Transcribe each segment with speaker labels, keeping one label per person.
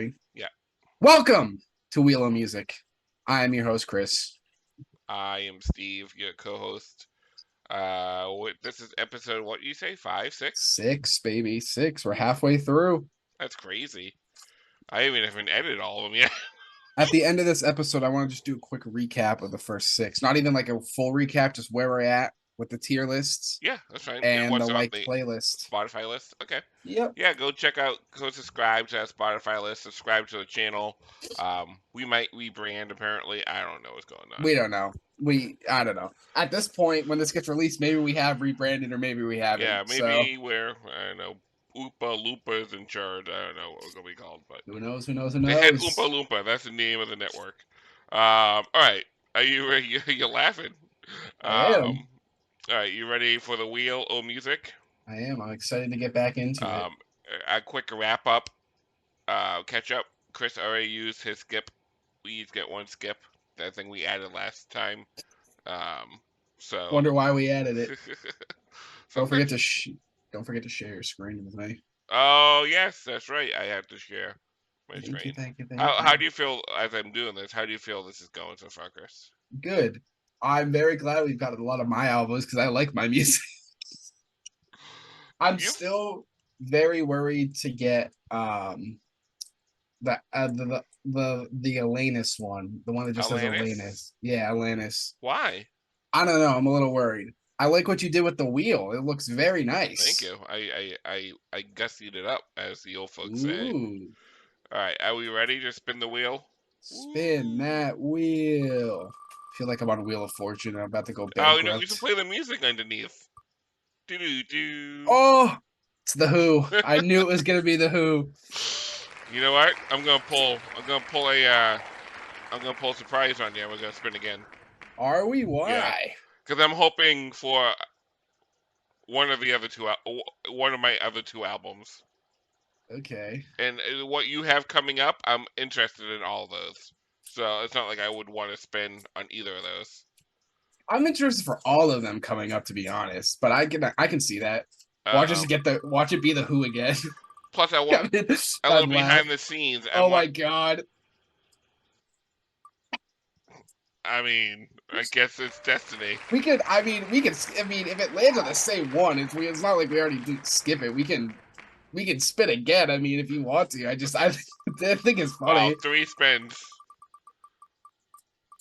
Speaker 1: recording.
Speaker 2: Yeah.
Speaker 1: Welcome to Wheel of Music. I am your host, Chris.
Speaker 2: I am Steve, your co-host. This is episode, what you say, 5, 6?
Speaker 1: 6, baby. 6. We're halfway through.
Speaker 2: That's crazy. I haven't edited all of them yet.
Speaker 1: At the end of this episode, I want to just do a quick recap of the first 6. Not even like a full recap, just where we're at with the tier lists
Speaker 2: Yeah, that's fine. And
Speaker 1: and the
Speaker 2: what's on the
Speaker 1: playlist.
Speaker 2: Spotify list? Okay.
Speaker 1: Yep.
Speaker 2: Yeah, go subscribe to that Spotify list, subscribe to the channel. We might rebrand, apparently. I don't know what's going on.
Speaker 1: We don't know. I don't know. At this point, when this gets released, maybe we have rebranded or maybe we haven't.
Speaker 2: Yeah, maybe we're, I don't know, Oompa Loompas in charge. I don't know what we're going to be called, but
Speaker 1: who knows? Who knows?
Speaker 2: the head Oompa Loompa. That's the name of the network. All right. Are you ready? You're laughing.
Speaker 1: I am.
Speaker 2: All right, you ready for the Wheel of Music?
Speaker 1: I am. I'm excited to get back into it.
Speaker 2: A quick wrap up, catch up. Chris already used his skip. We each get one skip. That thing we added last time. So
Speaker 1: Wonder why we added it.
Speaker 2: So
Speaker 1: don't forget to share your screen with me.
Speaker 2: Oh yes, that's right. I have to share my screen.
Speaker 1: Thank you.
Speaker 2: How do you feel as I'm doing this? How do you feel this is going so far, Chris?
Speaker 1: Good. I'm very glad we've got a lot of my albums because I like my music. I'm still very worried to get the Alanis one, the one that just says Alanis. Yeah, Alanis.
Speaker 2: Why?
Speaker 1: I don't know. I'm a little worried. I like what you did with the wheel. It looks very nice.
Speaker 2: Thank you. I gussied it up, as the old folks say. All right, are we ready to spin the wheel?
Speaker 1: Spin that wheel. I feel like I'm on Wheel of Fortune. I'm about to go bankrupt.
Speaker 2: Oh, you know, we should play the music underneath. Do-do-do.
Speaker 1: Oh, it's the Who. I knew it was gonna be the Who.
Speaker 2: You know what? I'm gonna pull a surprise on you. We're gonna spin again.
Speaker 1: Are we? Why?
Speaker 2: Yeah. Because I'm hoping for one of my other two albums.
Speaker 1: Okay.
Speaker 2: And what you have coming up, I'm interested in all of those. So it's not like I would want to spin on either of those.
Speaker 1: I'm interested for all of them coming up, to be honest. But I can see that. Watch it be the Who again.
Speaker 2: Plus, I want a little behind the scenes.
Speaker 1: My god.
Speaker 2: I mean, I guess it's destiny.
Speaker 1: We could. If it lands on the same one, it's not like we already did skip it. We can spin again. I mean, if you want to. I think it's funny.
Speaker 2: Wow, 3 spins.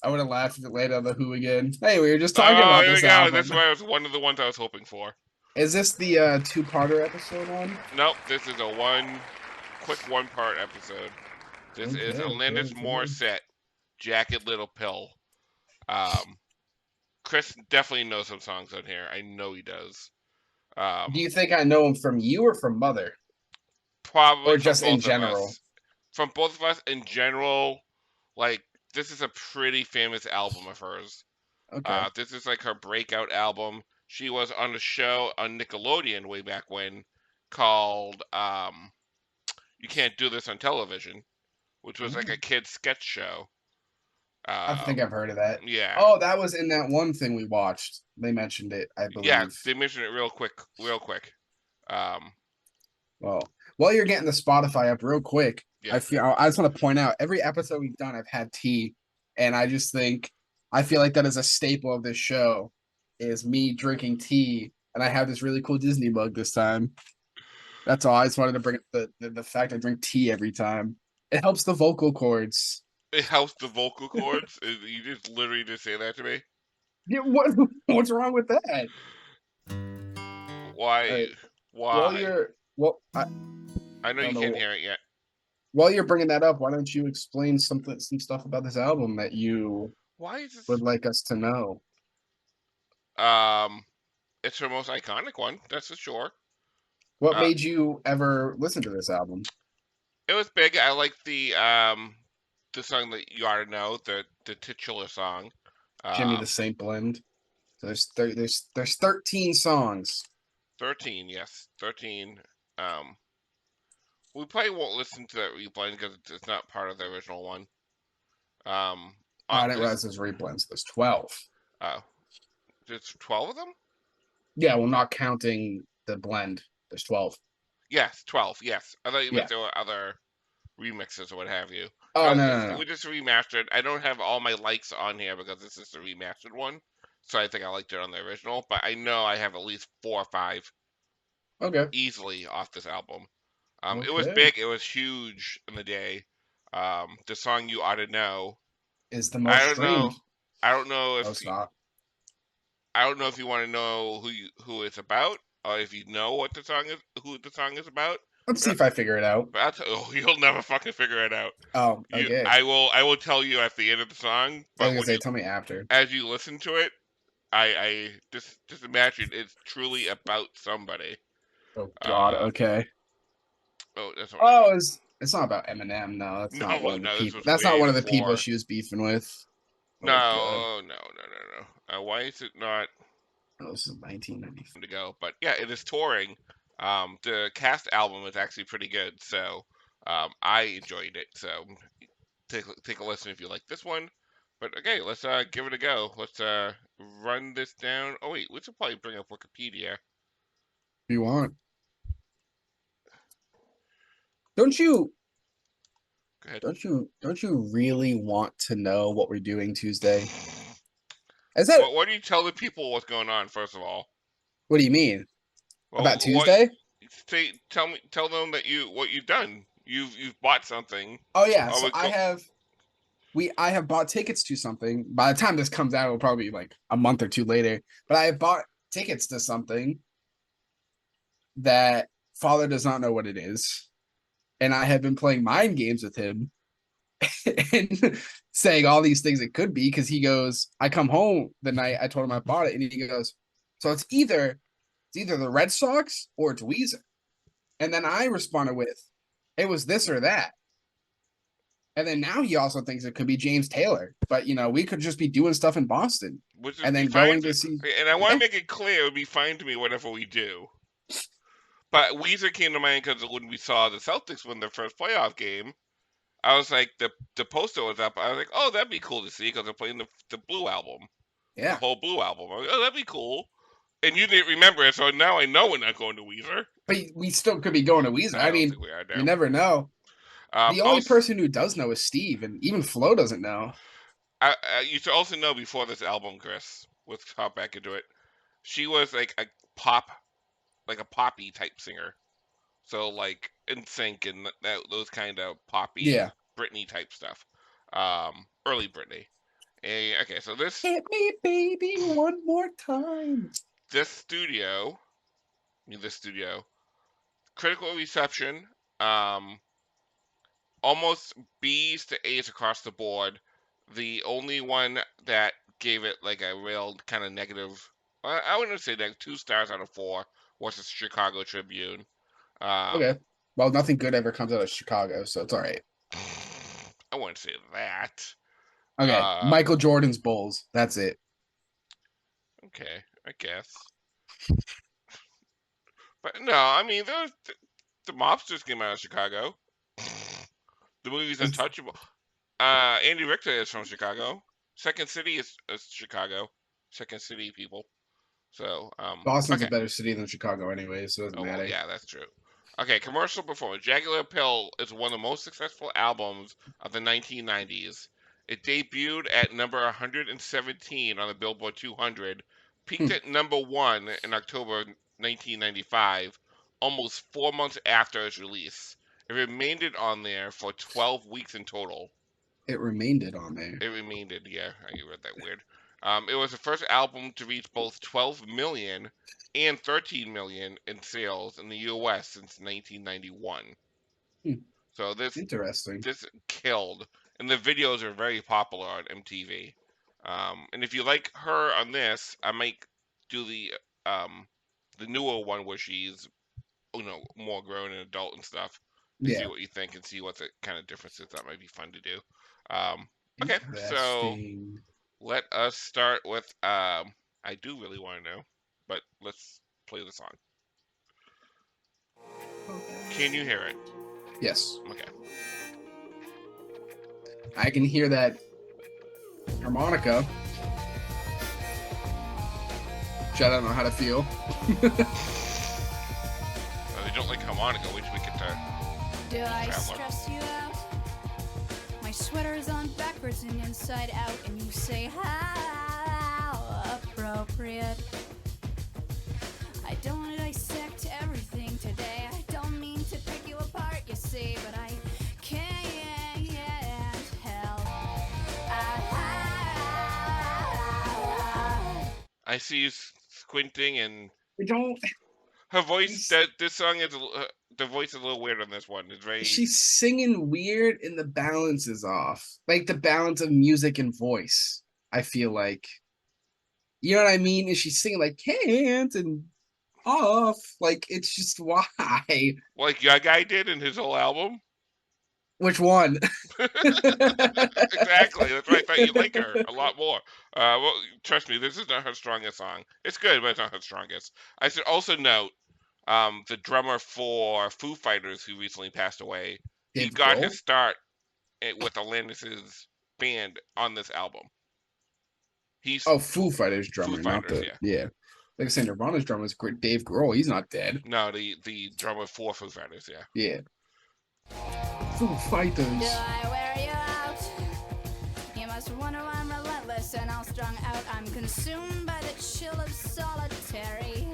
Speaker 1: I would have laughed if it landed on the Who again. Hey, we were just talking about this album.
Speaker 2: This was one of the ones I was hoping for.
Speaker 1: Is this the two-parter episode one?
Speaker 2: Nope, this is a quick one-part episode. This is Alanis Morissette, Jagged Little Pill. Chris definitely knows some songs on here. I know he does.
Speaker 1: Do you think I know him from you or from Mother?
Speaker 2: Probably
Speaker 1: or just in general?
Speaker 2: From both of us in general, like, this is a pretty famous album of hers.
Speaker 1: Okay.
Speaker 2: This is like her breakout album. She was on a show on Nickelodeon way back when called You Can't Do This on Television, which was like a kid's sketch show.
Speaker 1: I think I've heard of that.
Speaker 2: Yeah.
Speaker 1: Oh, that was in that one thing we watched. They mentioned it, I believe.
Speaker 2: Yeah, they mentioned it real quick.
Speaker 1: Well, while you're getting the Spotify up real quick,
Speaker 2: yeah.
Speaker 1: I just want to point out every episode we've done, I've had tea, and I feel like that is a staple of this show, is me drinking tea, and I have this really cool Disney mug this time. That's all. I just wanted to bring up the fact I drink tea every time. It helps the vocal cords.
Speaker 2: It helps the vocal cords? You just literally just say that to me?
Speaker 1: Yeah, what's wrong with that?
Speaker 2: Why?
Speaker 1: Right.
Speaker 2: Why?
Speaker 1: I
Speaker 2: know you can't hear it yet.
Speaker 1: While you're bringing that up, why don't you explain some stuff about this album that you would like us to know?
Speaker 2: It's her most iconic one, that's for sure.
Speaker 1: What made you ever listen to this album?
Speaker 2: It was big. I like the song that you ought to know, the titular song.
Speaker 1: Jimmy the Saint Blend. So there's 13 songs.
Speaker 2: 13, yes, 13. We probably won't listen to that reblend because it's not part of the original one.
Speaker 1: I didn't realize there's reblends. There's 12.
Speaker 2: Oh, there's 12 of them?
Speaker 1: Yeah, well, not counting the blend. There's 12.
Speaker 2: Yes, 12. Yes, I thought you meant there were other remixes or what have you.
Speaker 1: Oh, no, no,
Speaker 2: It
Speaker 1: no.
Speaker 2: was just remastered. I don't have all my likes on here because this is the remastered one, so I think I liked it on the original. But I know I have at least 4 or 5
Speaker 1: Okay.
Speaker 2: easily off this album. It was
Speaker 1: Okay.
Speaker 2: big. It was huge in the day. The song "You Ought to Know."
Speaker 1: Is the
Speaker 2: I
Speaker 1: most
Speaker 2: don't know.
Speaker 1: streamed.
Speaker 2: I don't know
Speaker 1: Oh,
Speaker 2: if
Speaker 1: stop.
Speaker 2: I don't know if you want to know who it's about, or if you know what the song is, who the song is about.
Speaker 1: Let's see
Speaker 2: But,
Speaker 1: if I figure it out.
Speaker 2: but I'll tell you, you'll never fucking figure it out.
Speaker 1: Oh, okay.
Speaker 2: I will tell you at the end of the song.
Speaker 1: I was
Speaker 2: But
Speaker 1: gonna
Speaker 2: when
Speaker 1: say,
Speaker 2: you,
Speaker 1: tell me after.
Speaker 2: as you listen to it, I just imagine it's truly about somebody.
Speaker 1: Oh God.
Speaker 2: Uh,
Speaker 1: Okay.
Speaker 2: oh, that's not what I want.
Speaker 1: Oh, it's not about Eminem. No, that's not one
Speaker 2: No,
Speaker 1: of the
Speaker 2: no, this
Speaker 1: people.
Speaker 2: was
Speaker 1: That's not
Speaker 2: way
Speaker 1: one of the people
Speaker 2: before.
Speaker 1: she was beefing with. Oh God.
Speaker 2: No, no, no, no, no. Why is it not
Speaker 1: Oh, this is 1994.
Speaker 2: to go? But yeah, it is touring. The cast album is actually pretty good, so I enjoyed it. So take a listen if you like this one. But okay, let's give it a go. Let's run this down. Oh wait, we should probably bring up Wikipedia.
Speaker 1: If you want, don't you?
Speaker 2: Go ahead.
Speaker 1: Don't you really want to know what we're doing Tuesday? Is that
Speaker 2: What do you tell the people what's going on first of all?
Speaker 1: what do you mean? About
Speaker 2: Well, what
Speaker 1: Tuesday?
Speaker 2: tell them that what you've done. You've bought something.
Speaker 1: Oh yeah,
Speaker 2: Oh,
Speaker 1: so I have bought tickets to something. By the time this comes out, it'll probably be like a month or two later. But I have bought tickets to something that father does not know what it is. And I have been playing mind games with him and saying all these things it could be because he goes, I come home the night I told him I bought it, and he goes, so it's either the Red Sox or it's Weezer. And then I responded with, it was this or that. And then now he also thinks it could be James Taylor. But we could just be doing stuff in Boston
Speaker 2: which would
Speaker 1: and
Speaker 2: be
Speaker 1: then
Speaker 2: fine
Speaker 1: going
Speaker 2: to,
Speaker 1: to see.
Speaker 2: and I want
Speaker 1: Yeah,
Speaker 2: to make it clear it would be fine to me whatever we do. But Weezer came to mind because when we saw the Celtics win their first playoff game, I was like, the poster was up. I was like, oh, that'd be cool to see because they're playing the Blue album, the
Speaker 1: yeah.
Speaker 2: whole Blue album. I was like, oh, that'd be cool. And you didn't remember it, so now I know we're not going to Weezer.
Speaker 1: But we still could be going to Weezer.
Speaker 2: I
Speaker 1: I
Speaker 2: don't
Speaker 1: mean,
Speaker 2: think we are
Speaker 1: you
Speaker 2: now.
Speaker 1: never know. The only
Speaker 2: Also,
Speaker 1: person who does know is Steve, and even Flo doesn't know.
Speaker 2: you should also know before this album, Chris, let's hop back into it. She was like a pop, like a poppy type singer. So like NSYNC and those kind of poppy
Speaker 1: Yeah.
Speaker 2: Britney type stuff. Early Britney. Okay, so
Speaker 1: Hit me, baby, one more time.
Speaker 2: this studio, this studio, critical reception, um, almost B's to A's across the board. The only one that gave it like a real kind of negative, I wouldn't say that 2 stars out of 4 was the Chicago Tribune. Um,
Speaker 1: Okay. Well, nothing good ever comes out of Chicago, so it's all right.
Speaker 2: I wouldn't say that.
Speaker 1: Okay.
Speaker 2: Uh,
Speaker 1: Michael Jordan's Bulls. That's it.
Speaker 2: okay, I guess. But no, I mean, the mobsters came out of Chicago. The movie's
Speaker 1: It's,
Speaker 2: Untouchable. Andy Richter is from Chicago. Second City is Chicago. Second City people. So,
Speaker 1: Boston's a
Speaker 2: okay.
Speaker 1: better city than Chicago anyway, so it doesn't
Speaker 2: Oh well,
Speaker 1: matter.
Speaker 2: yeah, that's true. Okay, commercial performance. Jagged Pill is one of the most successful albums of the 1990s. It debuted at number 117 on the Billboard 200, peaked
Speaker 1: Hmm.
Speaker 2: at number 1 in October 1995, almost 4 months after its release. It remained on there for 12 weeks in total.
Speaker 1: It remained it on there.
Speaker 2: It remained, yeah, I read that weird. It was the first album to reach both 12 million and 13 million in sales in the U.S. since 1991.
Speaker 1: Hmm.
Speaker 2: So
Speaker 1: Interesting.
Speaker 2: this killed, and the videos are very popular on MTV. And if you like her on this, I might do the newer one where she's more grown and adult and stuff to see
Speaker 1: Yeah.
Speaker 2: what you think and see what the kind of differences that might be fun to do. Okay, so
Speaker 1: Interesting.
Speaker 2: let us start with I do really want to know, but let's play the song. Can you hear it?
Speaker 1: Yes.
Speaker 2: Okay.
Speaker 1: I can hear that harmonica, which I don't know how to feel.
Speaker 2: They don't like harmonica, which we get to
Speaker 3: Do I
Speaker 2: Traveler.
Speaker 3: stress you out? sweater's on backwards and inside out, and you say, how appropriate. I don't want to dissect everything today. I don't mean to pick you apart, you see, but I can't help.
Speaker 2: I see you squinting, and
Speaker 1: I don't.
Speaker 2: her voice. This song is the voice is a little weird on this one. It's very.
Speaker 1: She's singing weird, and the balance is off. Like the balance of music and voice. I feel like, you know what I mean? And she's singing like can't and off. Like it's just why.
Speaker 2: Like Guy did in his whole album.
Speaker 1: Which one?
Speaker 2: Exactly. That's why I thought you'd like her a lot more. Well, trust me, this is not her strongest song. It's good, but it's not her strongest. I should also note, the drummer for Foo Fighters, who recently passed away, he
Speaker 1: Dave
Speaker 2: got
Speaker 1: Grohl?
Speaker 2: his start with Alanis's band on this album. He's
Speaker 1: Foo Fighters drummer, not
Speaker 2: Fighters,
Speaker 1: the yeah. Like I said, Nirvana's drummer is great. Dave Grohl, he's not dead.
Speaker 2: No, the drummer for Foo Fighters, yeah.
Speaker 1: Yeah. Foo Fighters.
Speaker 3: Do I wear you out? You must wonder why I'm relentless and all strung out. I'm consumed by the chill of solitary.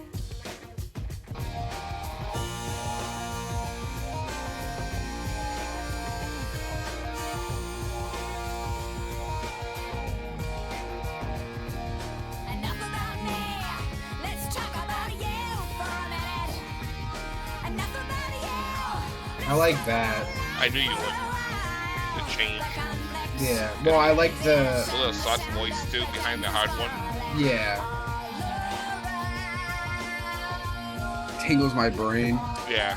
Speaker 3: Enough about me. Let's talk about you for a minute. Enough about you.
Speaker 1: I like that.
Speaker 2: I knew you would. The change.
Speaker 1: Yeah. Well, I like
Speaker 2: A little soft voice, too, behind the hard one.
Speaker 1: yeah. Tingles my brain.
Speaker 2: Yeah.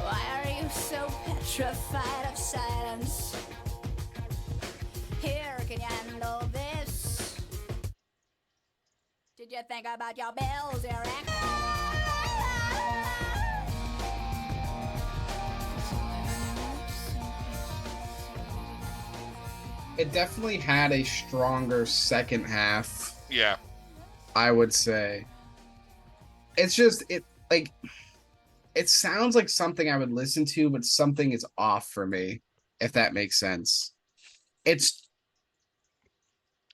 Speaker 3: Why are you so petrified of silence? Here, can you handle this? Did you think about your bills, Eric?
Speaker 1: It definitely had a stronger second half,
Speaker 2: Yeah.
Speaker 1: I would say. It's just it sounds like something I would listen to, but something is off for me, if that makes sense. It's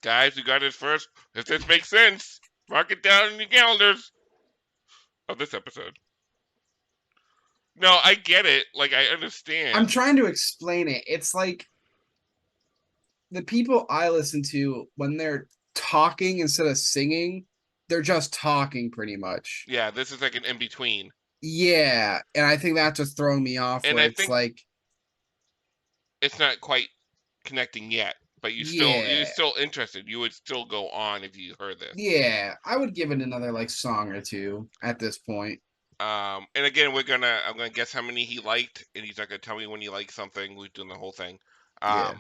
Speaker 2: Guys, we got it first. If this makes sense, mark it down in your calendars of this episode. No, I get it. Like, I understand.
Speaker 1: I'm trying to explain it. It's like the people I listen to, when they're talking instead of singing, they're just talking pretty much.
Speaker 2: Yeah, this is like an in-between.
Speaker 1: Yeah, and I think that's just throwing me off.
Speaker 2: And
Speaker 1: Where
Speaker 2: I
Speaker 1: it's
Speaker 2: think
Speaker 1: like
Speaker 2: it's not quite connecting yet, but you're still interested. You would still go on if you heard this.
Speaker 1: Yeah, I would give it another like song or two at this point.
Speaker 2: And again, I'm gonna guess how many he liked, and he's not gonna tell me when he liked something. We're doing the whole thing.
Speaker 1: Yeah.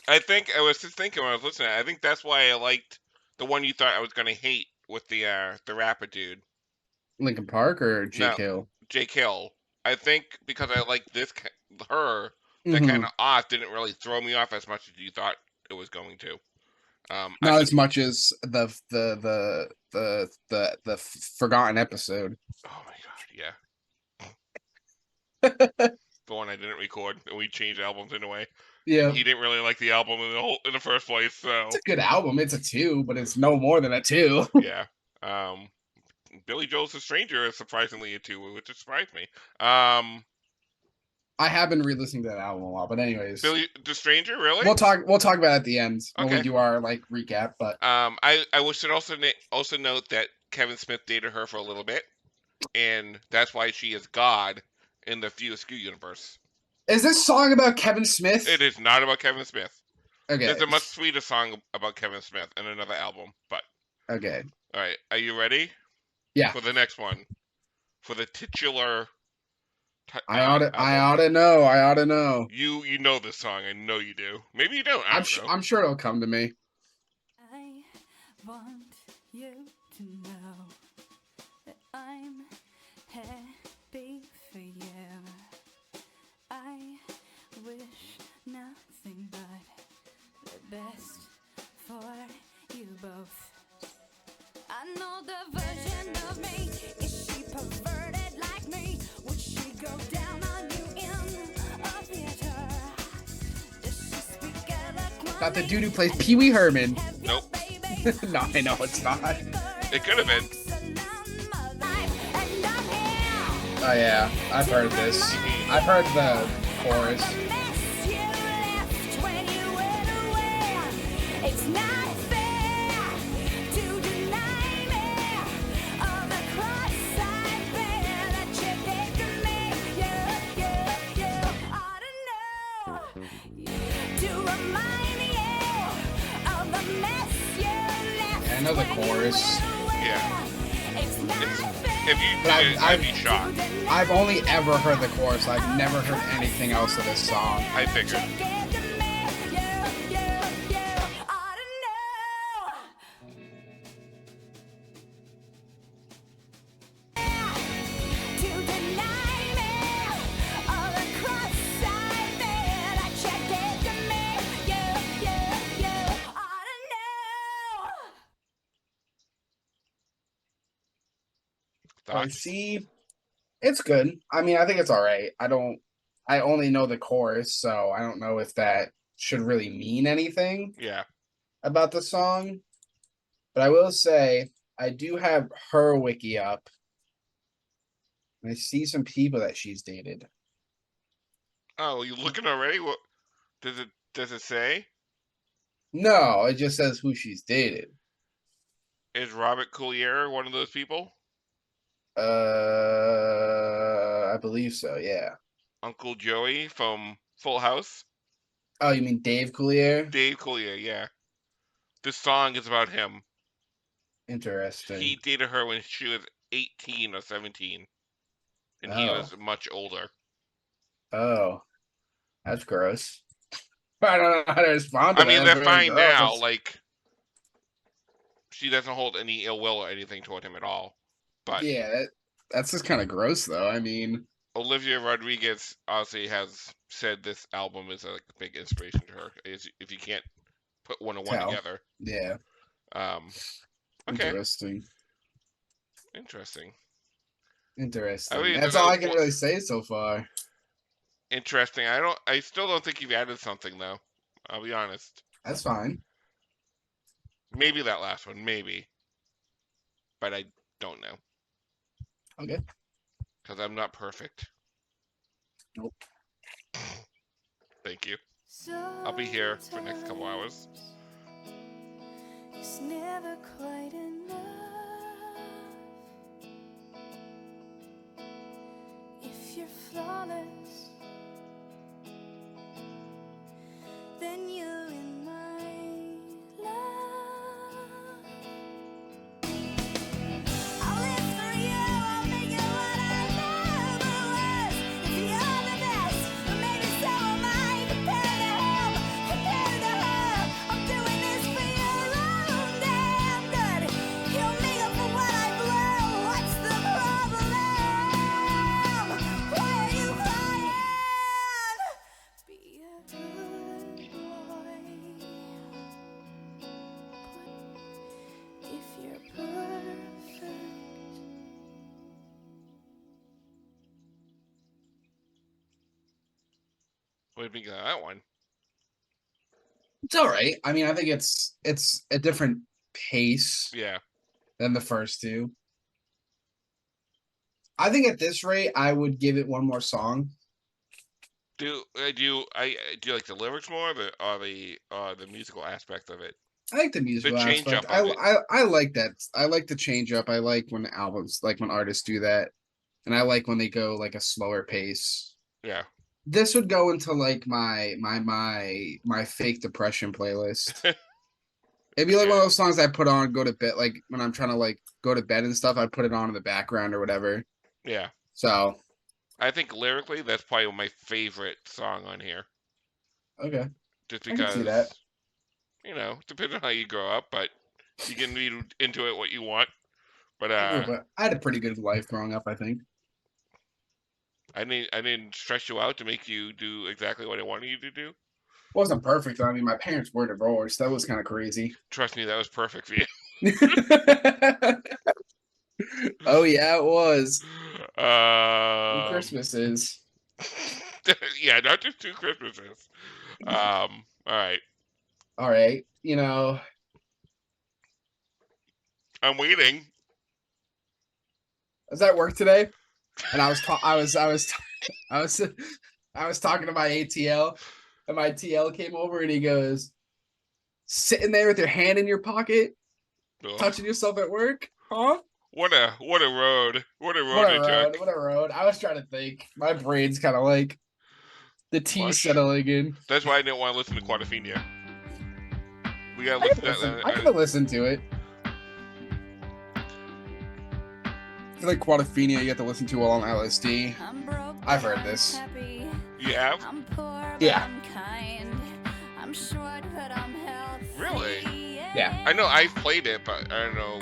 Speaker 2: I think I was just thinking when I was listening. I think that's why I liked the one you thought I was gonna hate with the rapper dude.
Speaker 1: Linkin Park or Jake
Speaker 2: No.
Speaker 1: Hill?
Speaker 2: Jake Hill. I think because I like her, that
Speaker 1: Mhm.
Speaker 2: kind of off didn't really throw me off as much as you thought it was going to.
Speaker 1: Not as much as the forgotten episode.
Speaker 2: Oh my god, yeah. The one I didn't record, and we changed albums anyway.
Speaker 1: Yeah,
Speaker 2: He didn't really like the album in the first place, so
Speaker 1: it's a good album. It's a 2, but it's no more than a 2.
Speaker 2: yeah. Billy Joel's The Stranger is surprisingly a 2, which surprised me.
Speaker 1: I have been re-listening to that album a lot, but anyways,
Speaker 2: Billy The Stranger, really?
Speaker 1: we'll talk about it at the end when we
Speaker 2: Okay.
Speaker 1: do our like recap. But
Speaker 2: I should also note that Kevin Smith dated her for a little bit, and that's why she is God in the Few Askew universe.
Speaker 1: is this song about Kevin Smith?
Speaker 2: It is not about Kevin Smith.
Speaker 1: Okay.
Speaker 2: There's a much sweeter song about Kevin Smith in another album, but
Speaker 1: Okay.
Speaker 2: all right, are you ready?
Speaker 1: Yeah.
Speaker 2: For the next one, for the titular.
Speaker 1: I ought to know. I ought to know.
Speaker 2: You know this song. I know you do. Maybe you don't. I don't know.
Speaker 1: I'm sure it'll come to me.
Speaker 3: I want you to know that I'm happy for you. I wish nothing but the best for you both. I know the version of me. Is she perverted like me? Would
Speaker 1: Not the dude who plays Pee Wee Herman.
Speaker 2: Nope.
Speaker 1: No, I know it's not.
Speaker 2: It could have been.
Speaker 1: Oh yeah, I've heard this. I've heard the chorus.
Speaker 3: It's not fair to deny me all the cross I bear that you did to me. You ought to know to remind you of the mess you left.
Speaker 1: I know the chorus.
Speaker 2: Yeah.
Speaker 3: It's not fair.
Speaker 2: If you
Speaker 1: But
Speaker 2: did, I'd be shocked.
Speaker 1: I've only ever heard the chorus. I've never heard anything else of this song.
Speaker 2: I figured.
Speaker 1: I
Speaker 2: Thoughts?
Speaker 1: see. It's good. I mean, I think it's all right. I only know the chorus, so I don't know if that should really mean anything
Speaker 2: Yeah.
Speaker 1: about the song. But I will say, I do have her wiki up. And I see some people that she's dated.
Speaker 2: Oh, you looking already? What does it say?
Speaker 1: No, it just says who she's dated.
Speaker 2: Is Robert Collier one of those people?
Speaker 1: I believe so, yeah.
Speaker 2: Uncle Joey from Full House?
Speaker 1: Oh, you mean Dave Coulier?
Speaker 2: Dave Collier, yeah. This song is about him.
Speaker 1: Interesting.
Speaker 2: He dated her when she was 18 or 17. And he was much older.
Speaker 1: Oh, that's gross. I don't know how to respond to
Speaker 2: I mean,
Speaker 1: that.
Speaker 2: they're
Speaker 1: It's
Speaker 2: fine
Speaker 1: really
Speaker 2: now.
Speaker 1: gross.
Speaker 2: Like, she doesn't hold any ill will or anything toward him at all. But
Speaker 1: Yeah, that's just kind of gross, though. I mean,
Speaker 2: Olivia Rodriguez obviously has said this album is a big inspiration to her. If you can't put one and one
Speaker 1: Tell.
Speaker 2: together.
Speaker 1: yeah,
Speaker 2: Okay.
Speaker 1: interesting.
Speaker 2: I mean,
Speaker 1: That's all I can really say so far.
Speaker 2: Interesting. I still don't think you've added something though. I'll be honest.
Speaker 1: That's fine.
Speaker 2: Maybe that last one, maybe. But I don't know.
Speaker 1: Okay.
Speaker 2: Because I'm not perfect.
Speaker 1: Nope.
Speaker 2: Thank you. I'll be here for the next couple hours.
Speaker 3: It's never quite enough. If you're flawless, then you're in my life. I'll live for you, I'll make you what I never was. If you're the best, then maybe so am I. Compared to him, compared to her, I'm doing this for your own damn good. You'll make up for what I blew. What's the problem? Why are you crying? Be a good boy. If you're perfect.
Speaker 2: What do you think of that one?
Speaker 1: It's all right. I mean, I think it's a different pace
Speaker 2: Yeah.
Speaker 1: than the first two. I think at this rate, I would give it one more song.
Speaker 2: Do you like the lyrics more or the musical aspect of it?
Speaker 1: I like the musical
Speaker 2: change
Speaker 1: aspect.
Speaker 2: up of it.
Speaker 1: I like that. I like the change up. I like when albums, like when artists do that, and I like when they go like a slower pace.
Speaker 2: Yeah.
Speaker 1: This would go into like my fake depression playlist. It'd be like one of those songs I put on, go to bed, like when I'm trying to like go to bed and stuff. I put it on in the background or whatever.
Speaker 2: Yeah.
Speaker 1: So
Speaker 2: I think lyrically, that's probably my favorite song on here.
Speaker 1: okay,
Speaker 2: Just
Speaker 1: I can see
Speaker 2: because,
Speaker 1: that.
Speaker 2: you know, depends on how you grow up, but you can read into it what you want. But
Speaker 1: But I had a pretty good life growing up, I think.
Speaker 2: I didn't stress you out to make you do exactly what I wanted you to do.
Speaker 1: Wasn't perfect. I mean, my parents were divorced. That was kind of crazy.
Speaker 2: Trust me, that was perfect for you.
Speaker 1: Oh yeah, it was.
Speaker 2: Um,
Speaker 1: Christmases.
Speaker 2: yeah, not just 2 Christmases. All right.
Speaker 1: All right, you know,
Speaker 2: I'm waiting.
Speaker 1: I was at work today, and I was I was I was talking to my ATL, and my TL came over and he goes, "Sitting there with your hand in your pocket,
Speaker 2: Ugh.
Speaker 1: touching yourself at work, huh?"
Speaker 2: What a road. What a road
Speaker 1: What a
Speaker 2: you
Speaker 1: road!
Speaker 2: took.
Speaker 1: What a road! I was trying to think. My brain's kind of like the tea
Speaker 2: Mush.
Speaker 1: settling in.
Speaker 2: That's why I didn't want to listen to Quadrophenia. We gotta
Speaker 1: I
Speaker 2: listen
Speaker 1: could
Speaker 2: to
Speaker 1: listen.
Speaker 2: that.
Speaker 1: I could listen to it. I feel like Quadrophenia you have to listen to while on LSD.
Speaker 3: I'm broke,
Speaker 1: I've
Speaker 3: but
Speaker 1: heard
Speaker 3: I'm
Speaker 1: this.
Speaker 3: happy.
Speaker 2: You have?
Speaker 3: I'm poor, but
Speaker 1: Yeah.
Speaker 3: I'm kind. I'm short, but I'm healthy.
Speaker 2: Really?
Speaker 1: Yeah.
Speaker 2: I know I've played it, but I don't know.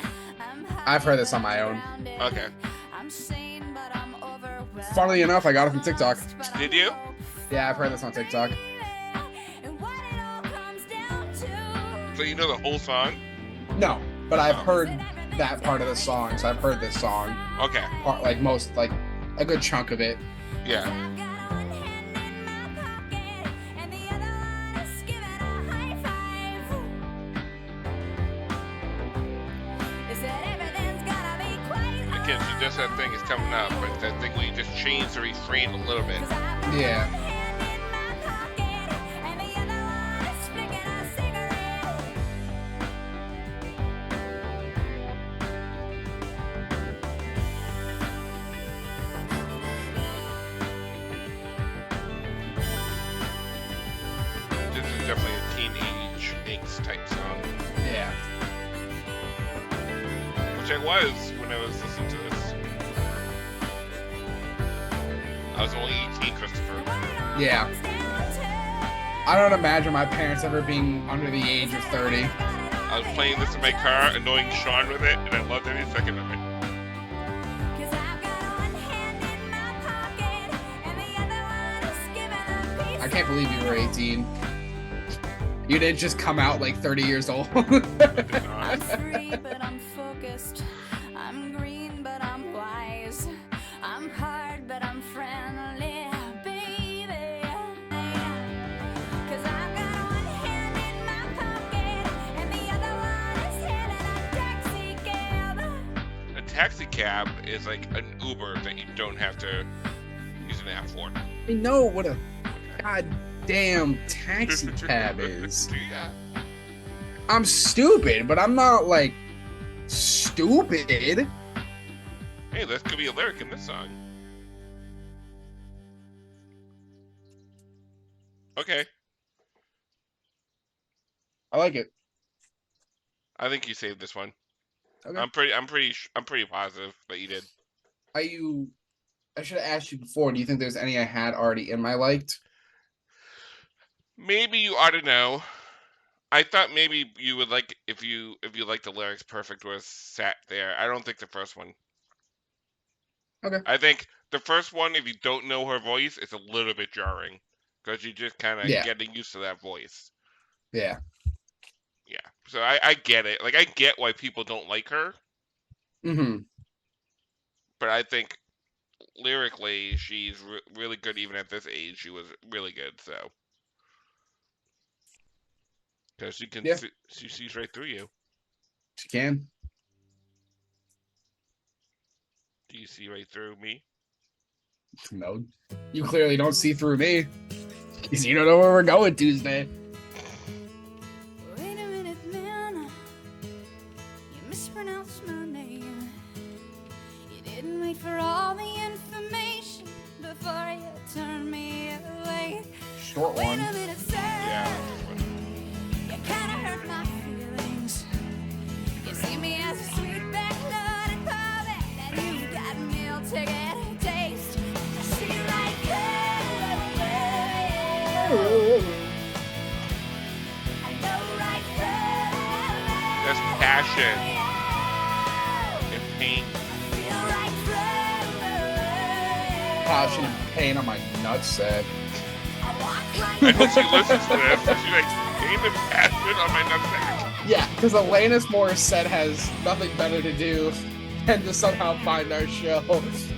Speaker 1: I've heard this on my own.
Speaker 2: Okay.
Speaker 3: I'm sane, but I'm overwhelmed.
Speaker 1: Funnily enough, I got it from TikTok.
Speaker 2: Did you?
Speaker 1: Yeah, I've heard this on TikTok.
Speaker 3: And what it all comes down to.
Speaker 2: So you know the whole song?
Speaker 1: No, but I've
Speaker 2: Oh.
Speaker 1: heard that part of the song, so I've heard this song,
Speaker 2: Okay.
Speaker 1: part, like a good chunk of it.
Speaker 2: Yeah.
Speaker 3: I've got one hand in my pocket, and the other one is giving a high five. Is that everything's gonna be quite
Speaker 2: Because you just that thing is coming up, but that thing where you just change the refrain a little bit.
Speaker 1: Yeah.
Speaker 2: This is definitely a teenage angst type song.
Speaker 1: Yeah.
Speaker 2: Which I was when I was listening to this. I was only 18, Christopher.
Speaker 1: Yeah. I don't imagine my parents ever being under the age of 30.
Speaker 2: I was playing this in my car, annoying Sean with it, and I loved every second of it.
Speaker 1: I can't believe you were 18. You didn't just come out like 30 years old.
Speaker 2: I did not.
Speaker 3: I'm free, but I'm focused. I'm green, but I'm wise. I'm hard, but I'm friendly, baby. 'Cause I've got one hand in my pocket, and the other one is hailing a taxi cab.
Speaker 2: A taxi cab is like an Uber that you don't have to use an app for.
Speaker 1: I know what a goddamn taxi cab is.
Speaker 2: Yeah.
Speaker 1: I'm stupid, but I'm not like stupid.
Speaker 2: Hey, this could be a lyric in this song. Okay.
Speaker 1: I like it.
Speaker 2: I think you saved this one.
Speaker 1: Okay.
Speaker 2: I'm pretty positive that you did.
Speaker 1: I should have asked you before. Do you think there's any I had already in my liked?
Speaker 2: Maybe you ought to know. I thought maybe you would like if you like the lyrics perfect was sat there. I don't think the first one.
Speaker 1: Okay.
Speaker 2: I think the first one, if you don't know her voice, it's a little bit jarring because you're just kind of
Speaker 1: Yeah.
Speaker 2: getting used to that voice.
Speaker 1: Yeah.
Speaker 2: Yeah. So I get it. Like I get why people don't like her,
Speaker 1: Mm-hmm.
Speaker 2: but I think lyrically she's really good even at this age. She was really good. So because she can
Speaker 1: Yeah.
Speaker 2: she sees right through you.
Speaker 1: She can.
Speaker 2: Do you see right through me?
Speaker 1: No. You clearly don't see through me. Because you don't know where we're going Tuesday.
Speaker 3: Wait a minute, man. You mispronounced my name. You didn't wait for all the information before you turned me away.
Speaker 1: Short
Speaker 3: Wait
Speaker 1: one.
Speaker 3: a minute, sir.
Speaker 2: Yeah.
Speaker 3: You kinda hurt my feelings. You see me as a sweet backloaded puppet, and you got meal ticket taste. See right through. I know right through.
Speaker 2: That's passion and pain.
Speaker 3: Feel right through.
Speaker 1: Passion and pain on my nutsack.
Speaker 3: I walk right
Speaker 2: I hope she listens to this. So she's like, pain and passion on my nutsack.
Speaker 1: Yeah, because Alanis Morissette has nothing better to do than to somehow find our show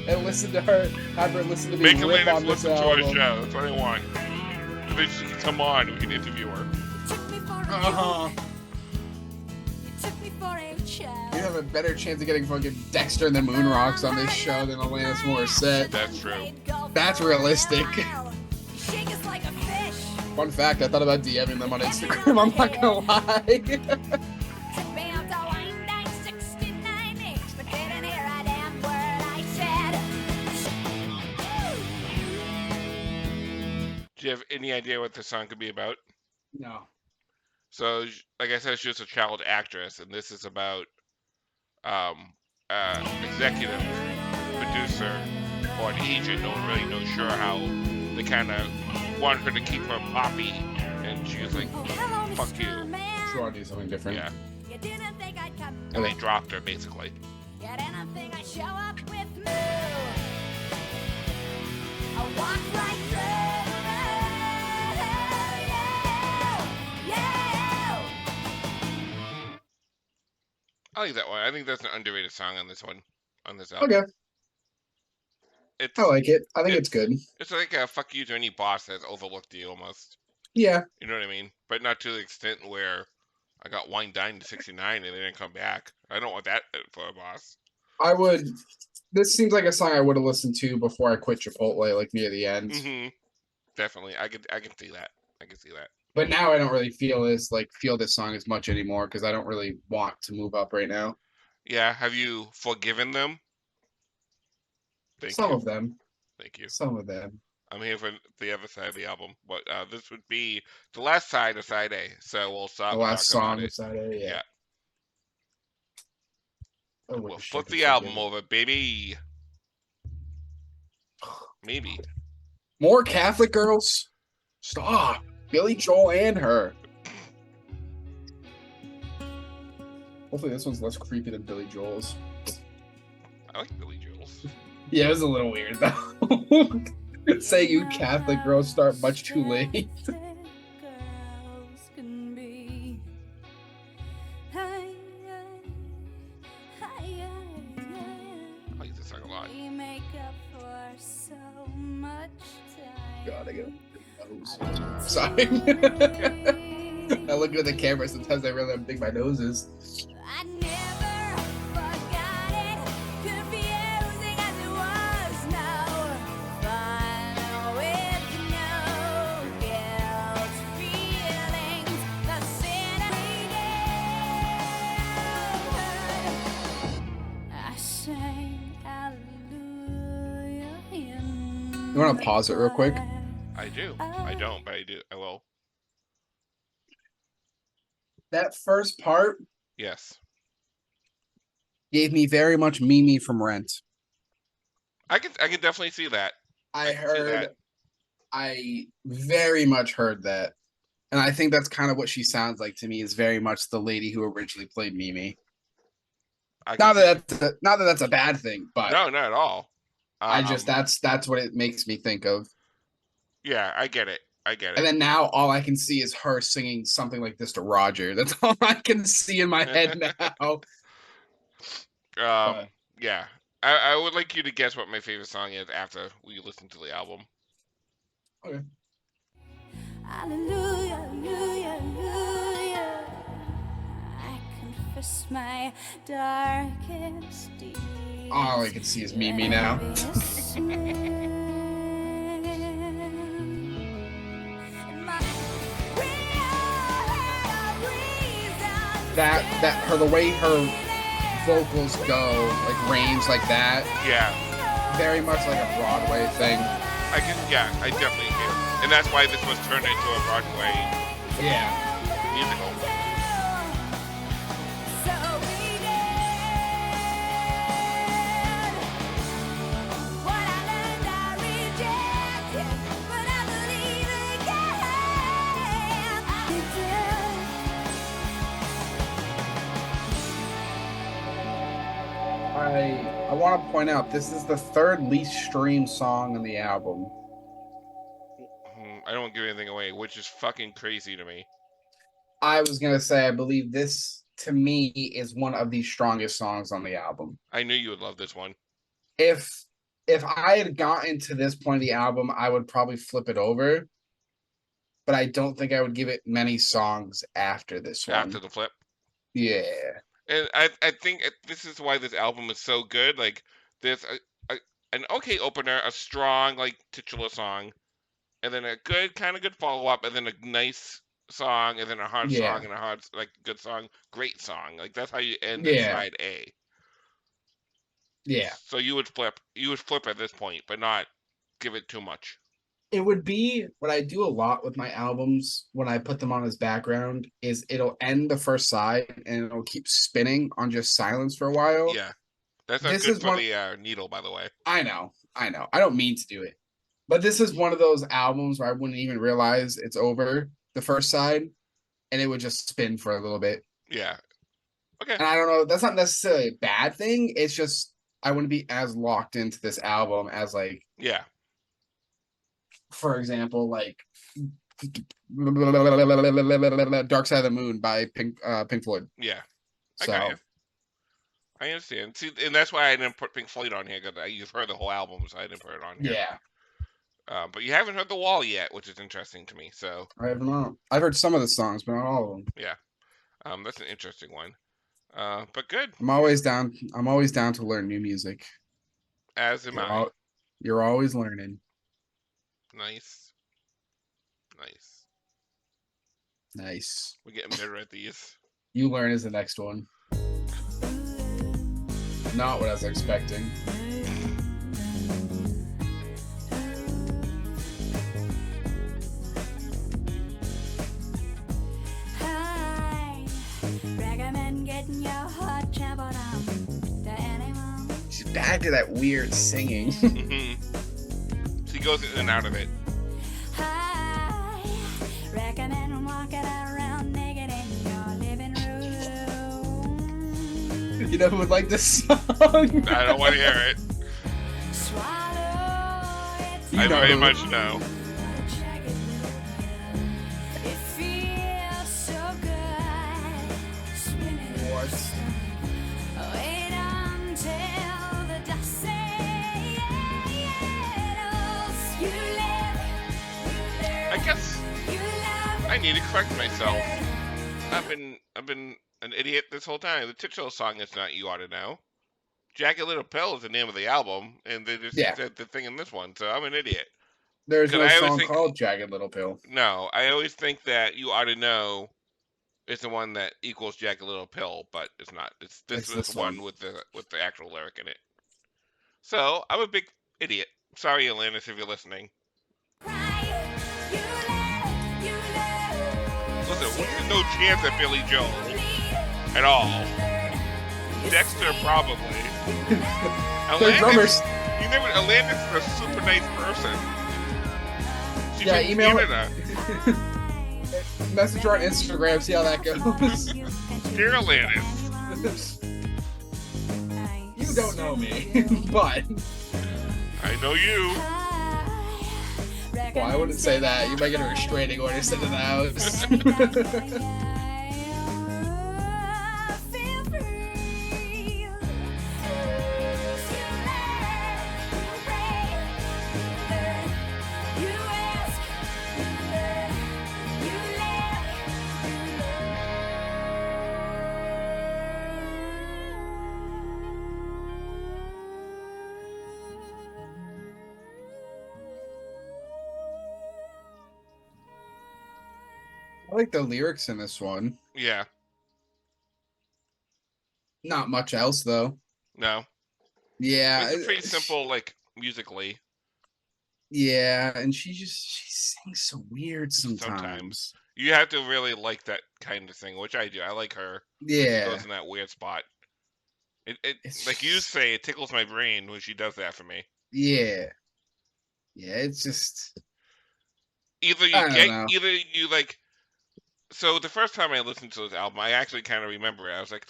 Speaker 1: and listen to her, have her listen to me
Speaker 2: Make
Speaker 1: rip
Speaker 2: Alanis
Speaker 1: on this
Speaker 2: listen to our
Speaker 1: album.
Speaker 2: show. That's what I want. So that she can come on, we can interview her.
Speaker 3: took me for
Speaker 1: Uh-huh.
Speaker 3: You took me for a child.
Speaker 1: You have a better chance of getting fucking Dexter and the Moon Rocks on this show than Alanis Morissette.
Speaker 2: That's true.
Speaker 1: That's realistic.
Speaker 3: You shake us like a fish.
Speaker 1: Fun fact, I thought about DMing them on Instagram, I'm not gonna lie.
Speaker 3: Took me out to wine dine 69H, but didn't hear a damn word I said.
Speaker 2: Do you have any idea what this song could be about?
Speaker 1: No.
Speaker 2: So, like I said, she's a child actress, and this is about executive producer or an agent. No one really knows sure how they kind of want her to keep her poppy, and she was like, "Fuck you."
Speaker 1: Sure, I'll do something different.
Speaker 2: Yeah,
Speaker 3: You didn't think I'd come.
Speaker 2: and they dropped her basically.
Speaker 3: You didn't think I'd show up with moo. I walk right through you.
Speaker 2: I like that one. I think that's an underrated song on this one, on this album.
Speaker 1: Okay,
Speaker 2: It's
Speaker 1: I like it. I think it's good.
Speaker 2: it's like a fuck you to any boss that's overlooked you almost.
Speaker 1: Yeah,
Speaker 2: You know what I mean? But not to the extent where I got wine dined to 69 and they didn't come back. I don't want that for a boss.
Speaker 1: I would. This seems like a song I would have listened to before I quit Chipotle, like near the end.
Speaker 2: Hmm Definitely, I can see that. I can see that.
Speaker 1: But now I don't really feel this song as much anymore because I don't really want to move up right now.
Speaker 2: Yeah, have you forgiven them? Thank
Speaker 1: Some
Speaker 2: you.
Speaker 1: of them.
Speaker 2: Thank you.
Speaker 1: Some of them.
Speaker 2: I'm here for the other side of the album, but this would be the last side of side A. So we'll stop.
Speaker 1: The last
Speaker 2: talking
Speaker 1: song
Speaker 2: about it.
Speaker 1: beside it. Yeah.
Speaker 2: Yeah.
Speaker 1: Oh,
Speaker 2: We'll flip the album over, baby. Maybe.
Speaker 1: More Catholic girls. Stop. Billy Joel and her. Hopefully this one's less creepy than Billy Joel's.
Speaker 2: I like Billy Joel's.
Speaker 1: Yeah, it was a little weird though. Say you Catholic girls start much too late.
Speaker 3: Girls can be. Hey,
Speaker 2: I like this song a lot.
Speaker 3: we make up for so much time.
Speaker 1: God, I got a nose. Sorry. I look at the camera sometimes I really think my nose is.
Speaker 3: I never forgot it, confusing as it was. No fun with no guilt, feelings, the sin we did. I sang hallelujah in
Speaker 1: You want to pause it real quick?
Speaker 2: I do. I don't, but I do. I will.
Speaker 1: That first part
Speaker 2: Yes.
Speaker 1: gave me very much Mimi from Rent.
Speaker 2: I can definitely see that.
Speaker 1: I
Speaker 2: can see
Speaker 1: heard,
Speaker 2: that.
Speaker 1: I very much heard that. And I think that's kind of what she sounds like to me, is very much the lady who originally played Mimi.
Speaker 2: I can
Speaker 1: Not
Speaker 2: see-
Speaker 1: that that's a bad thing, but
Speaker 2: No, not at all.
Speaker 1: I just that's what it makes me think of.
Speaker 2: Yeah, I get it. I get it.
Speaker 1: And then now all I can see is her singing something like this to Roger. That's all I can see in my head now.
Speaker 2: Yeah. I would like you to guess what my favorite song is after we listen to the album.
Speaker 3: Hallelujah, hallelujah, hallelujah. I confess my darkest deeds.
Speaker 1: All I can see is Mimi now. That her, the way her vocals go, like range like that,
Speaker 2: Yeah.
Speaker 1: very much like a Broadway thing.
Speaker 2: I definitely hear. And that's why this was turned into a Broadway
Speaker 1: Yeah.
Speaker 2: musical.
Speaker 1: I want to point out this is the third least streamed song on the album.
Speaker 2: I don't want to give anything away, which is fucking crazy to me.
Speaker 1: I was gonna say I believe this to me is one of the strongest songs on the album.
Speaker 2: I knew you would love this one.
Speaker 1: If I had gotten to this point of the album, I would probably flip it over. but I don't think I would give it many songs after this
Speaker 2: after
Speaker 1: one.
Speaker 2: the flip.
Speaker 1: Yeah.
Speaker 2: And I think this is why this album is so good. Like, there's an okay opener, a strong, like, titular song, and then a kind of good follow up, and then a nice song, and then a hard
Speaker 1: Yeah.
Speaker 2: song, and a hard, like, good song, great song. Like, that's how you end at
Speaker 1: Yeah.
Speaker 2: side A.
Speaker 1: Yeah.
Speaker 2: So you would flip at this point, but not give it too much.
Speaker 1: It would be what I do a lot with my albums when I put them on as background is it'll end the first side and it'll keep spinning on just silence for a while.
Speaker 2: Yeah, that's not
Speaker 1: This
Speaker 2: good
Speaker 1: is
Speaker 2: for
Speaker 1: one
Speaker 2: the needle, by the way.
Speaker 1: I know. I don't mean to do it. But this is one of those albums where I wouldn't even realize it's over the first side and it would just spin for a little bit.
Speaker 2: Yeah. Okay.
Speaker 1: And I don't know, that's not necessarily a bad thing. It's just I wouldn't be as locked into this album as like,
Speaker 2: Yeah.
Speaker 1: for example, like Dark Side of the Moon by Pink Floyd.
Speaker 2: Yeah. I got
Speaker 1: So
Speaker 2: you. I understand. See, and that's why I didn't put Pink Floyd on here, because you've heard the whole album, so I didn't put it on here.
Speaker 1: yeah,
Speaker 2: But you haven't heard The Wall yet, which is interesting to me. So
Speaker 1: I don't know. I've heard some of the songs, but not all of them.
Speaker 2: yeah, that's an interesting one. But good.
Speaker 1: I'm always down. I'm always down to learn new music.
Speaker 2: As am I.
Speaker 1: You're always learning.
Speaker 2: Nice. Nice.
Speaker 1: Nice.
Speaker 2: We're getting better at these.
Speaker 1: You learn is the next one. Not what I was expecting.
Speaker 3: I recommend getting your heart trampled on to anyone.
Speaker 1: She's back to that weird singing.
Speaker 2: She goes in and out of it.
Speaker 3: I recommend walking around naked in your living room.
Speaker 1: You know who would like this song?
Speaker 2: I don't want to hear it.
Speaker 3: Swallow it.
Speaker 2: I
Speaker 1: know
Speaker 2: very
Speaker 1: who.
Speaker 2: much know.
Speaker 3: Jagged little pill. It feels so good. Swimming in
Speaker 1: What?
Speaker 3: the stomach. Wait until the dust settles. You live.
Speaker 2: I guess
Speaker 3: You love.
Speaker 2: I need to correct myself. I've been an idiot this whole time. The titular song is not You Ought to Know. Jagged Little Pill is the name of the album, and they just
Speaker 1: Yeah.
Speaker 2: said the thing in this one, so I'm an idiot.
Speaker 1: There's
Speaker 2: Because
Speaker 1: no
Speaker 2: I always
Speaker 1: song
Speaker 2: think-
Speaker 1: called Jagged Little Pill.
Speaker 2: No, I always think that You Ought to Know is the one that equals Jagged Little Pill, but it's not. It's
Speaker 1: It's
Speaker 2: this
Speaker 1: this
Speaker 2: one
Speaker 1: one.
Speaker 2: with the actual lyric in it. So I'm a big idiot. Sorry, Alanis, if you're listening. Listen, we had no chance at Billy Joel at all. Dexter probably.
Speaker 1: The drummers.
Speaker 2: You never. Alanis is a super nice person. She
Speaker 1: Yeah,
Speaker 2: should
Speaker 1: email
Speaker 2: give
Speaker 1: her.
Speaker 2: it
Speaker 1: Message her on Instagram, see how that goes.
Speaker 2: Dear Alanis,
Speaker 1: You don't know me, but
Speaker 2: I know you.
Speaker 1: well, I wouldn't say that. You might get a restraining order sent to the house. I like the lyrics in this one.
Speaker 2: Yeah.
Speaker 1: Not much else though.
Speaker 2: No.
Speaker 1: Yeah,
Speaker 2: It's pretty simple, like musically.
Speaker 1: Yeah, and she sings so weird sometimes.
Speaker 2: You have to really like that kind of thing, which I do. I like her. She
Speaker 1: Yeah,
Speaker 2: goes in that weird spot.
Speaker 1: It's
Speaker 2: Like you
Speaker 1: just-
Speaker 2: say, it tickles my brain when she does that for me.
Speaker 1: yeah. It's just
Speaker 2: Either
Speaker 1: I don't know.
Speaker 2: you like. So the first time I listened to this album, I actually kind of remember it. I was like,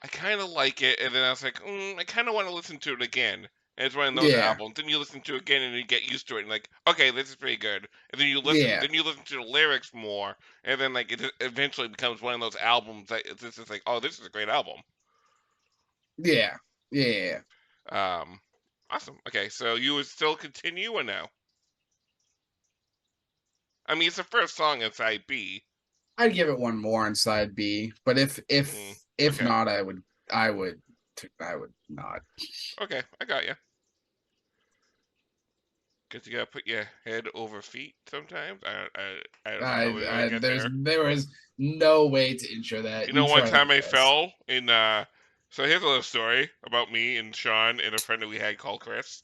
Speaker 2: I kind of like it, and then I was like, I kind of want to listen to it again. And it's one of those
Speaker 1: Yeah.
Speaker 2: albums. Then you listen to it again, and you get used to it, and like, okay, this is pretty good. And then you listen,
Speaker 1: Yeah.
Speaker 2: then you listen to the lyrics more, and then like it eventually becomes one of those albums that it's just like, oh, this is a great album.
Speaker 1: yeah.
Speaker 2: Awesome. Okay, so you would still continue or no? I mean, it's the first song in side B.
Speaker 1: I'd give it one more on side B, but if
Speaker 2: Okay.
Speaker 1: not, I would not.
Speaker 2: Okay, I got you. Cause you gotta put your head over feet sometimes. I don't know how we're gonna get there.
Speaker 1: There was no way to intro that.
Speaker 2: You know, one
Speaker 1: try
Speaker 2: time
Speaker 1: your
Speaker 2: I
Speaker 1: best.
Speaker 2: fell in. So here's a little story about me and Sean and a friend that we had called Chris.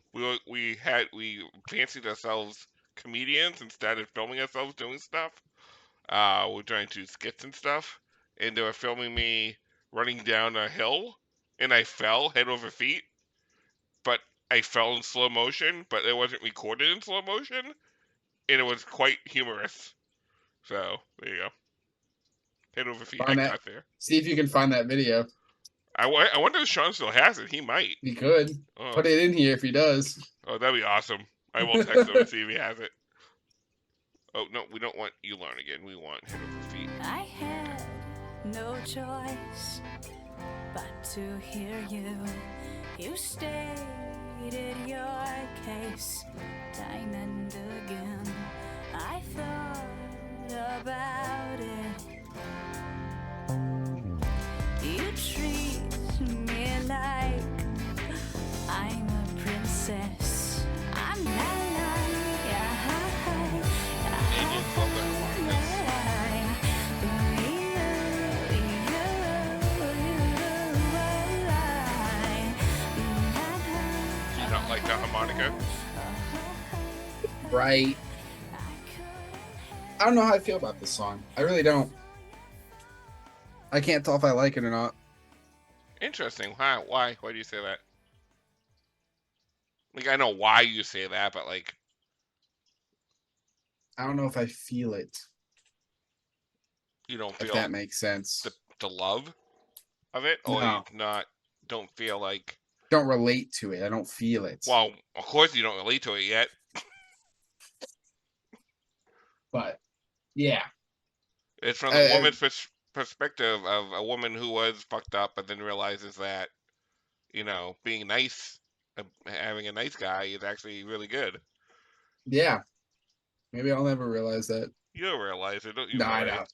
Speaker 2: We fancied ourselves comedians and started filming ourselves doing stuff. We're trying to do skits and stuff, and they were filming me running down a hill, and I fell head over feet, but I fell in slow motion, but it wasn't recorded in slow motion, and it was quite humorous. So there you go, head over feet. I
Speaker 1: Find that.
Speaker 2: got there.
Speaker 1: See if you can find that video.
Speaker 2: I wonder if Sean still has it. He might.
Speaker 1: He could put it in here if he does.
Speaker 2: Oh, that'd be awesome. I will text him and see if he has it. Oh no, we don't want you learn again. We want head over feet.
Speaker 3: I had no choice but to hear you. You stated your case time and again. I thought about it. You treat me like I'm a princess. I'm not
Speaker 2: Indians love the harmonicas. Do you not like the harmonica?
Speaker 1: Right. I don't know how I feel about this song. I really don't. I can't tell if I like it or not.
Speaker 2: Interesting. Why? Why do you say that? Like, I know why you say that, but like,
Speaker 1: I don't know if I feel it.
Speaker 2: you don't
Speaker 1: If
Speaker 2: feel
Speaker 1: that makes sense.
Speaker 2: the love of it, or
Speaker 1: No.
Speaker 2: you don't feel like.
Speaker 1: Don't relate to it. I don't feel it.
Speaker 2: Well, of course you don't relate to it yet.
Speaker 1: But yeah,
Speaker 2: It's from the woman's perspective of a woman who was fucked up, but then realizes that, being nice, having a nice guy is actually really good.
Speaker 1: yeah. Maybe I'll never realize that.
Speaker 2: You'll realize it, don't you?
Speaker 1: No, I don't.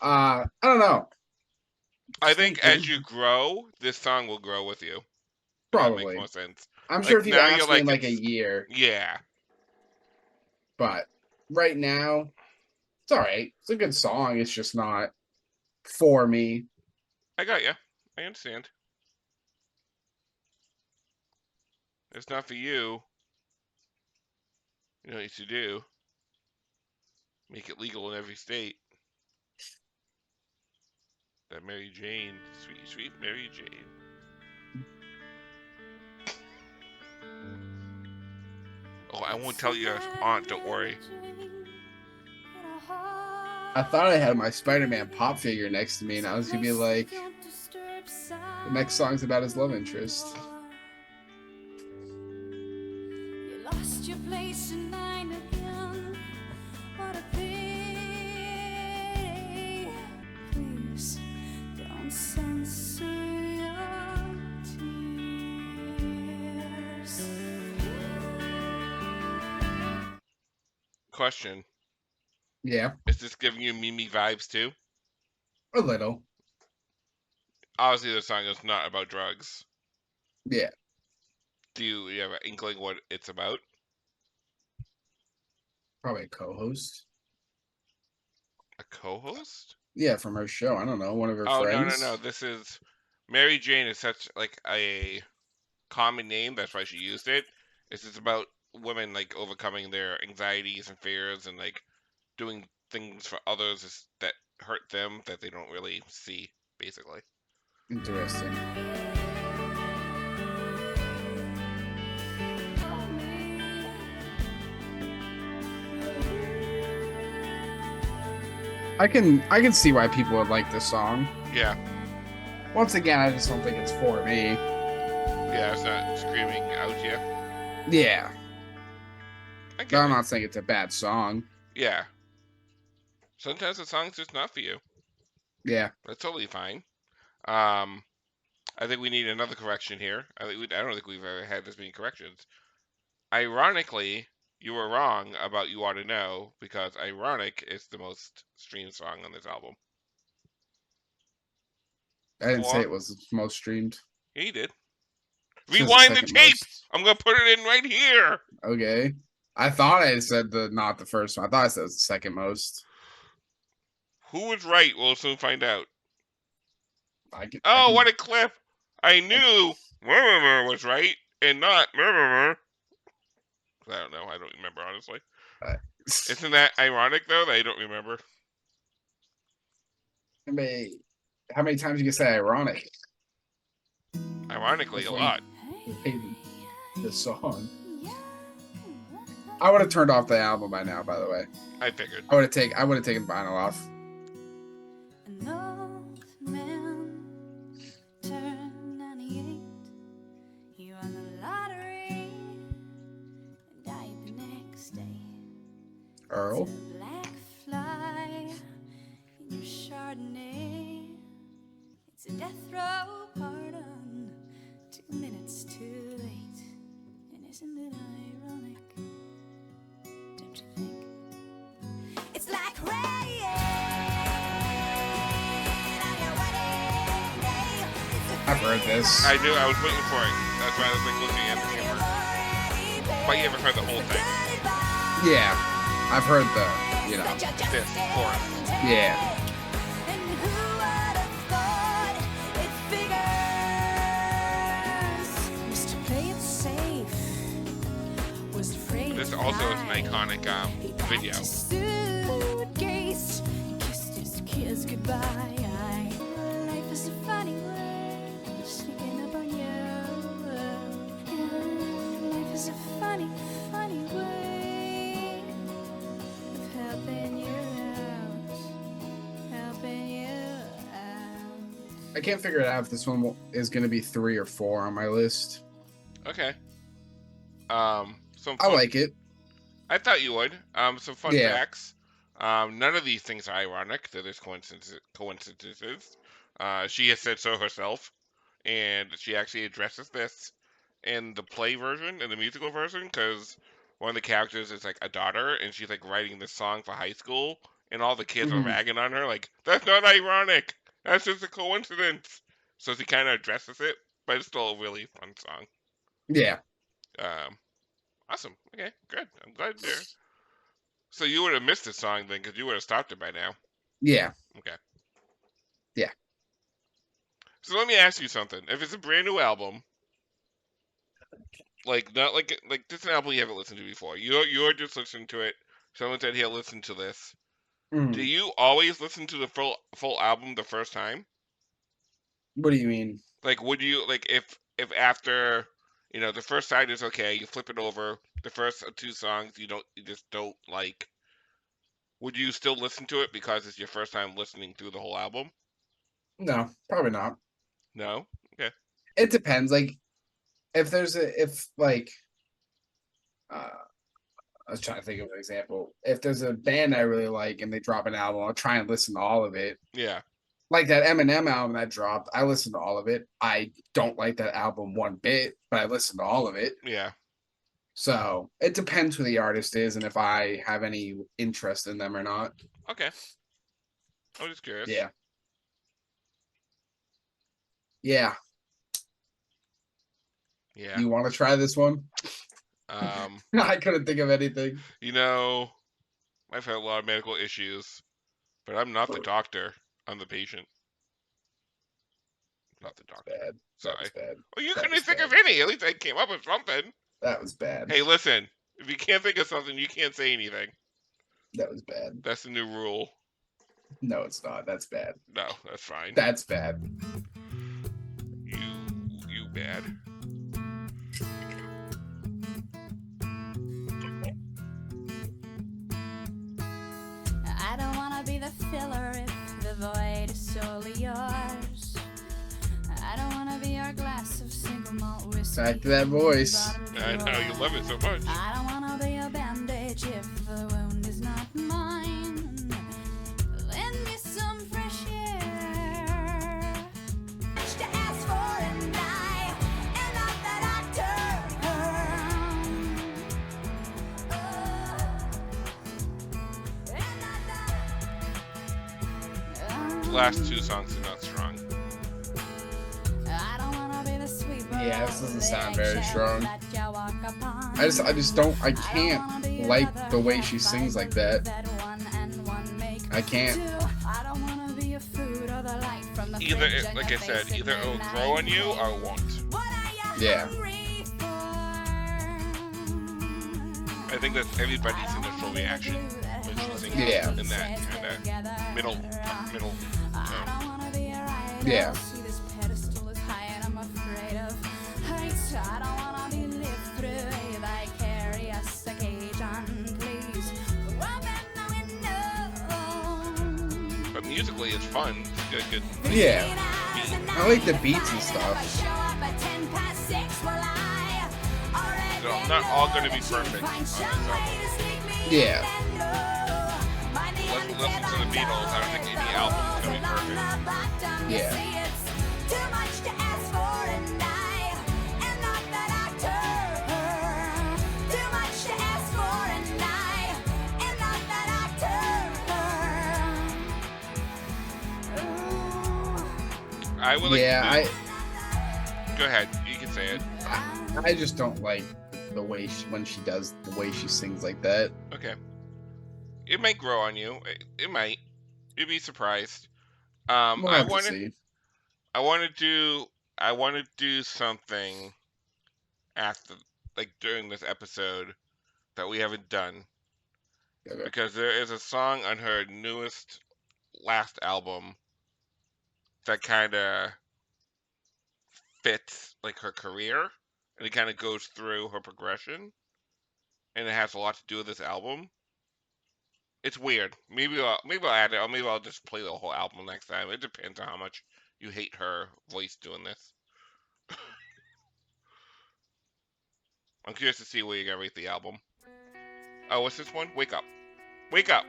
Speaker 1: I don't know.
Speaker 2: I think as you grow, this song will grow with you.
Speaker 1: Probably.
Speaker 2: That makes more sense.
Speaker 1: I'm sure if you
Speaker 2: now
Speaker 1: asked
Speaker 2: you're
Speaker 1: me in
Speaker 2: like
Speaker 1: like a year,
Speaker 2: Yeah.
Speaker 1: but right now, it's all right. It's a good song. It's just not for me.
Speaker 2: I got you. I understand. It's not for you. You know what you should do? Make it legal in every state. That Mary Jane, sweet, sweet Mary Jane. Oh, I won't tell your aunt, don't worry.
Speaker 1: I thought I had my Spider-Man pop figure next to me, and I was gonna be like, the next song's about his love interest.
Speaker 3: You lost your place in line again. What a pity. Please don't censor your tears.
Speaker 2: Question.
Speaker 1: Yeah,
Speaker 2: Is this giving you Mimi vibes too?
Speaker 1: a little.
Speaker 2: Obviously, the song is not about drugs.
Speaker 1: Yeah.
Speaker 2: Do you have an inkling what it's about?
Speaker 1: Probably a co-host.
Speaker 2: A co-host?
Speaker 1: Yeah, from her show. I don't know, one of her friends.
Speaker 2: No. This is Mary Jane is such like a common name. That's why she used it. This is about women like overcoming their anxieties and fears and like doing things for others that hurt them that they don't really see, basically.
Speaker 1: Interesting. I can see why people would like this song.
Speaker 2: Yeah.
Speaker 1: Once again, I just don't think it's for me.
Speaker 2: Yeah, it's not screaming out to you.
Speaker 1: Yeah.
Speaker 2: I
Speaker 1: But
Speaker 2: get
Speaker 1: I'm
Speaker 2: it.
Speaker 1: not saying it's a bad song.
Speaker 2: Yeah. Sometimes the song's just not for you.
Speaker 1: Yeah.
Speaker 2: That's totally fine. I think we need another correction here. I don't think we've ever had this many corrections. Ironically, you were wrong about You Ought to Know because Ironic is the most streamed song on this album.
Speaker 1: I didn't say
Speaker 2: Or-
Speaker 1: it was the most streamed.
Speaker 2: Yeah, you did.
Speaker 1: It says
Speaker 2: Rewind the
Speaker 1: second
Speaker 2: tape!
Speaker 1: most.
Speaker 2: I'm going to put it in right here!
Speaker 1: Okay. I thought I said not the first one. I thought I said it was the second most.
Speaker 2: Who was right? We'll soon find out.
Speaker 1: I
Speaker 2: What a clip! I knew Murmur was right and not Murmur. I don't know. I don't remember, honestly. Isn't that ironic, though, that I don't remember?
Speaker 1: How many times you can say ironic?
Speaker 2: Ironically, a lot.
Speaker 1: The song. I would have turned off the album by now, by the way.
Speaker 2: I figured.
Speaker 1: I would have taken vinyl off.
Speaker 3: An old man turned 98. He won the lottery and died the next day.
Speaker 1: Earl.
Speaker 3: It's a black fly in your Chardonnay. It's a death row pardon. 2 minutes too late. And isn't it ironic? Don't you think? It's like rain on your wedding day.
Speaker 1: I've heard this.
Speaker 2: I knew. I was waiting for it. That's why I was like looking at the camera. But you haven't heard the whole thing.
Speaker 1: Yeah. I've heard
Speaker 2: This chorus.
Speaker 1: yeah.
Speaker 3: And who would have thought it figures? Mr. Play It Safe was afraid.
Speaker 2: This also is an iconic video.
Speaker 3: Suitcase, kissed his kids goodbye. Life is a funny way, sneaking up on you. Life is a funny, funny way of helping you out, helping you out.
Speaker 1: I can't figure it out if this one is going to be 3 or 4 on my list.
Speaker 2: Okay. Some
Speaker 1: I
Speaker 2: fun,
Speaker 1: like it.
Speaker 2: I thought you would. Some fun
Speaker 1: Yeah.
Speaker 2: facts. None of these things are ironic. They're just coincidences. She has said so herself, and she actually addresses this in the play version, in the musical version, because one of the characters is like a daughter, and she's like writing this song for high school, and all the kids are
Speaker 1: Mhm.
Speaker 2: ragging on her, like, that's not ironic. That's just a coincidence. So she kind of addresses it, but it's still a really fun song.
Speaker 1: Yeah.
Speaker 2: Awesome. Okay, good. I'm glad you're. So you would have missed this song then, because you would have stopped it by now.
Speaker 1: Yeah.
Speaker 2: Okay.
Speaker 1: Yeah.
Speaker 2: So let me ask you something. If it's a brand new album, like not like this is an album you haven't listened to before. You're just listening to it. Someone said, "Here, listen to this."
Speaker 1: Mhm.
Speaker 2: Do you always listen to the full album the first time?
Speaker 1: What do you mean?
Speaker 2: Like, would you like if after the first side is okay, you flip it over, the first 2 songs you just don't like, would you still listen to it because it's your first time listening through the whole album?
Speaker 1: No, probably not.
Speaker 2: No? Okay.
Speaker 1: It depends. Like, I was trying to think of an example. If there's a band I really like and they drop an album, I'll try and listen to all of it.
Speaker 2: Yeah.
Speaker 1: Like that Eminem album that dropped, I listened to all of it. I don't like that album one bit, but I listened to all of it.
Speaker 2: Yeah.
Speaker 1: So it depends who the artist is and if I have any interest in them or not.
Speaker 2: Okay. I'm just curious.
Speaker 1: Yeah. Yeah.
Speaker 2: Yeah.
Speaker 1: You want to try this one?
Speaker 2: Um,
Speaker 1: I couldn't think of anything.
Speaker 2: I've had a lot of medical issues, but I'm not the doctor. I'm the patient. Not the doctor.
Speaker 1: Bad.
Speaker 2: Sorry.
Speaker 1: That was bad.
Speaker 2: Well, you
Speaker 1: That
Speaker 2: couldn't
Speaker 1: was
Speaker 2: think
Speaker 1: bad.
Speaker 2: of any. At least I came up with something.
Speaker 1: That was bad.
Speaker 2: Hey, listen. If you can't think of something, you can't say anything.
Speaker 1: That was bad.
Speaker 2: That's the new rule.
Speaker 1: No, it's not. That's bad.
Speaker 2: No, that's fine.
Speaker 1: That's bad.
Speaker 2: You bad.
Speaker 3: I don't wanna be the filler if the void is solely yours. I don't wanna be your glass of single malt whiskey.
Speaker 1: Back to that voice.
Speaker 2: I know you love it so much.
Speaker 3: I don't wanna be a bandage if the wound is not mine. Lend me some fresh air to ask for and I am not that I turn. Oh,
Speaker 2: last two songs are not strong.
Speaker 1: Yeah, this doesn't sound very strong. I can't like the way she sings like that. I can't.
Speaker 2: Either, like I said, either it'll grow on you or it won't.
Speaker 1: Yeah.
Speaker 2: I think that's everybody's initial reaction when she sings in that kind of middle tone.
Speaker 1: Yeah.
Speaker 2: But musically, it's fun. It's good.
Speaker 1: Yeah. I like the beats and stuff.
Speaker 2: They're not all going to be perfect on this album.
Speaker 1: Yeah.
Speaker 2: Let's listen to the Beatles. I don't think any album's going to be perfect.
Speaker 1: Yeah.
Speaker 2: I would like Go ahead. You can say it.
Speaker 1: I just don't like the way when she does the way she sings like that.
Speaker 2: Okay. It might grow on you. It might. You'd be surprised. I want to do something after, like, during this episode that we haven't done. Okay. Because there is a song on her last album that kind of fits, like, her career, and it kind of goes through her progression, and it has a lot to do with this album. It's weird. Maybe I'll add it, or maybe I'll just play the whole album next time. It depends on how much you hate her voice doing this. I'm curious to see where you're gonna rate the album. Oh, what's this one? Wake Up. Wake Up.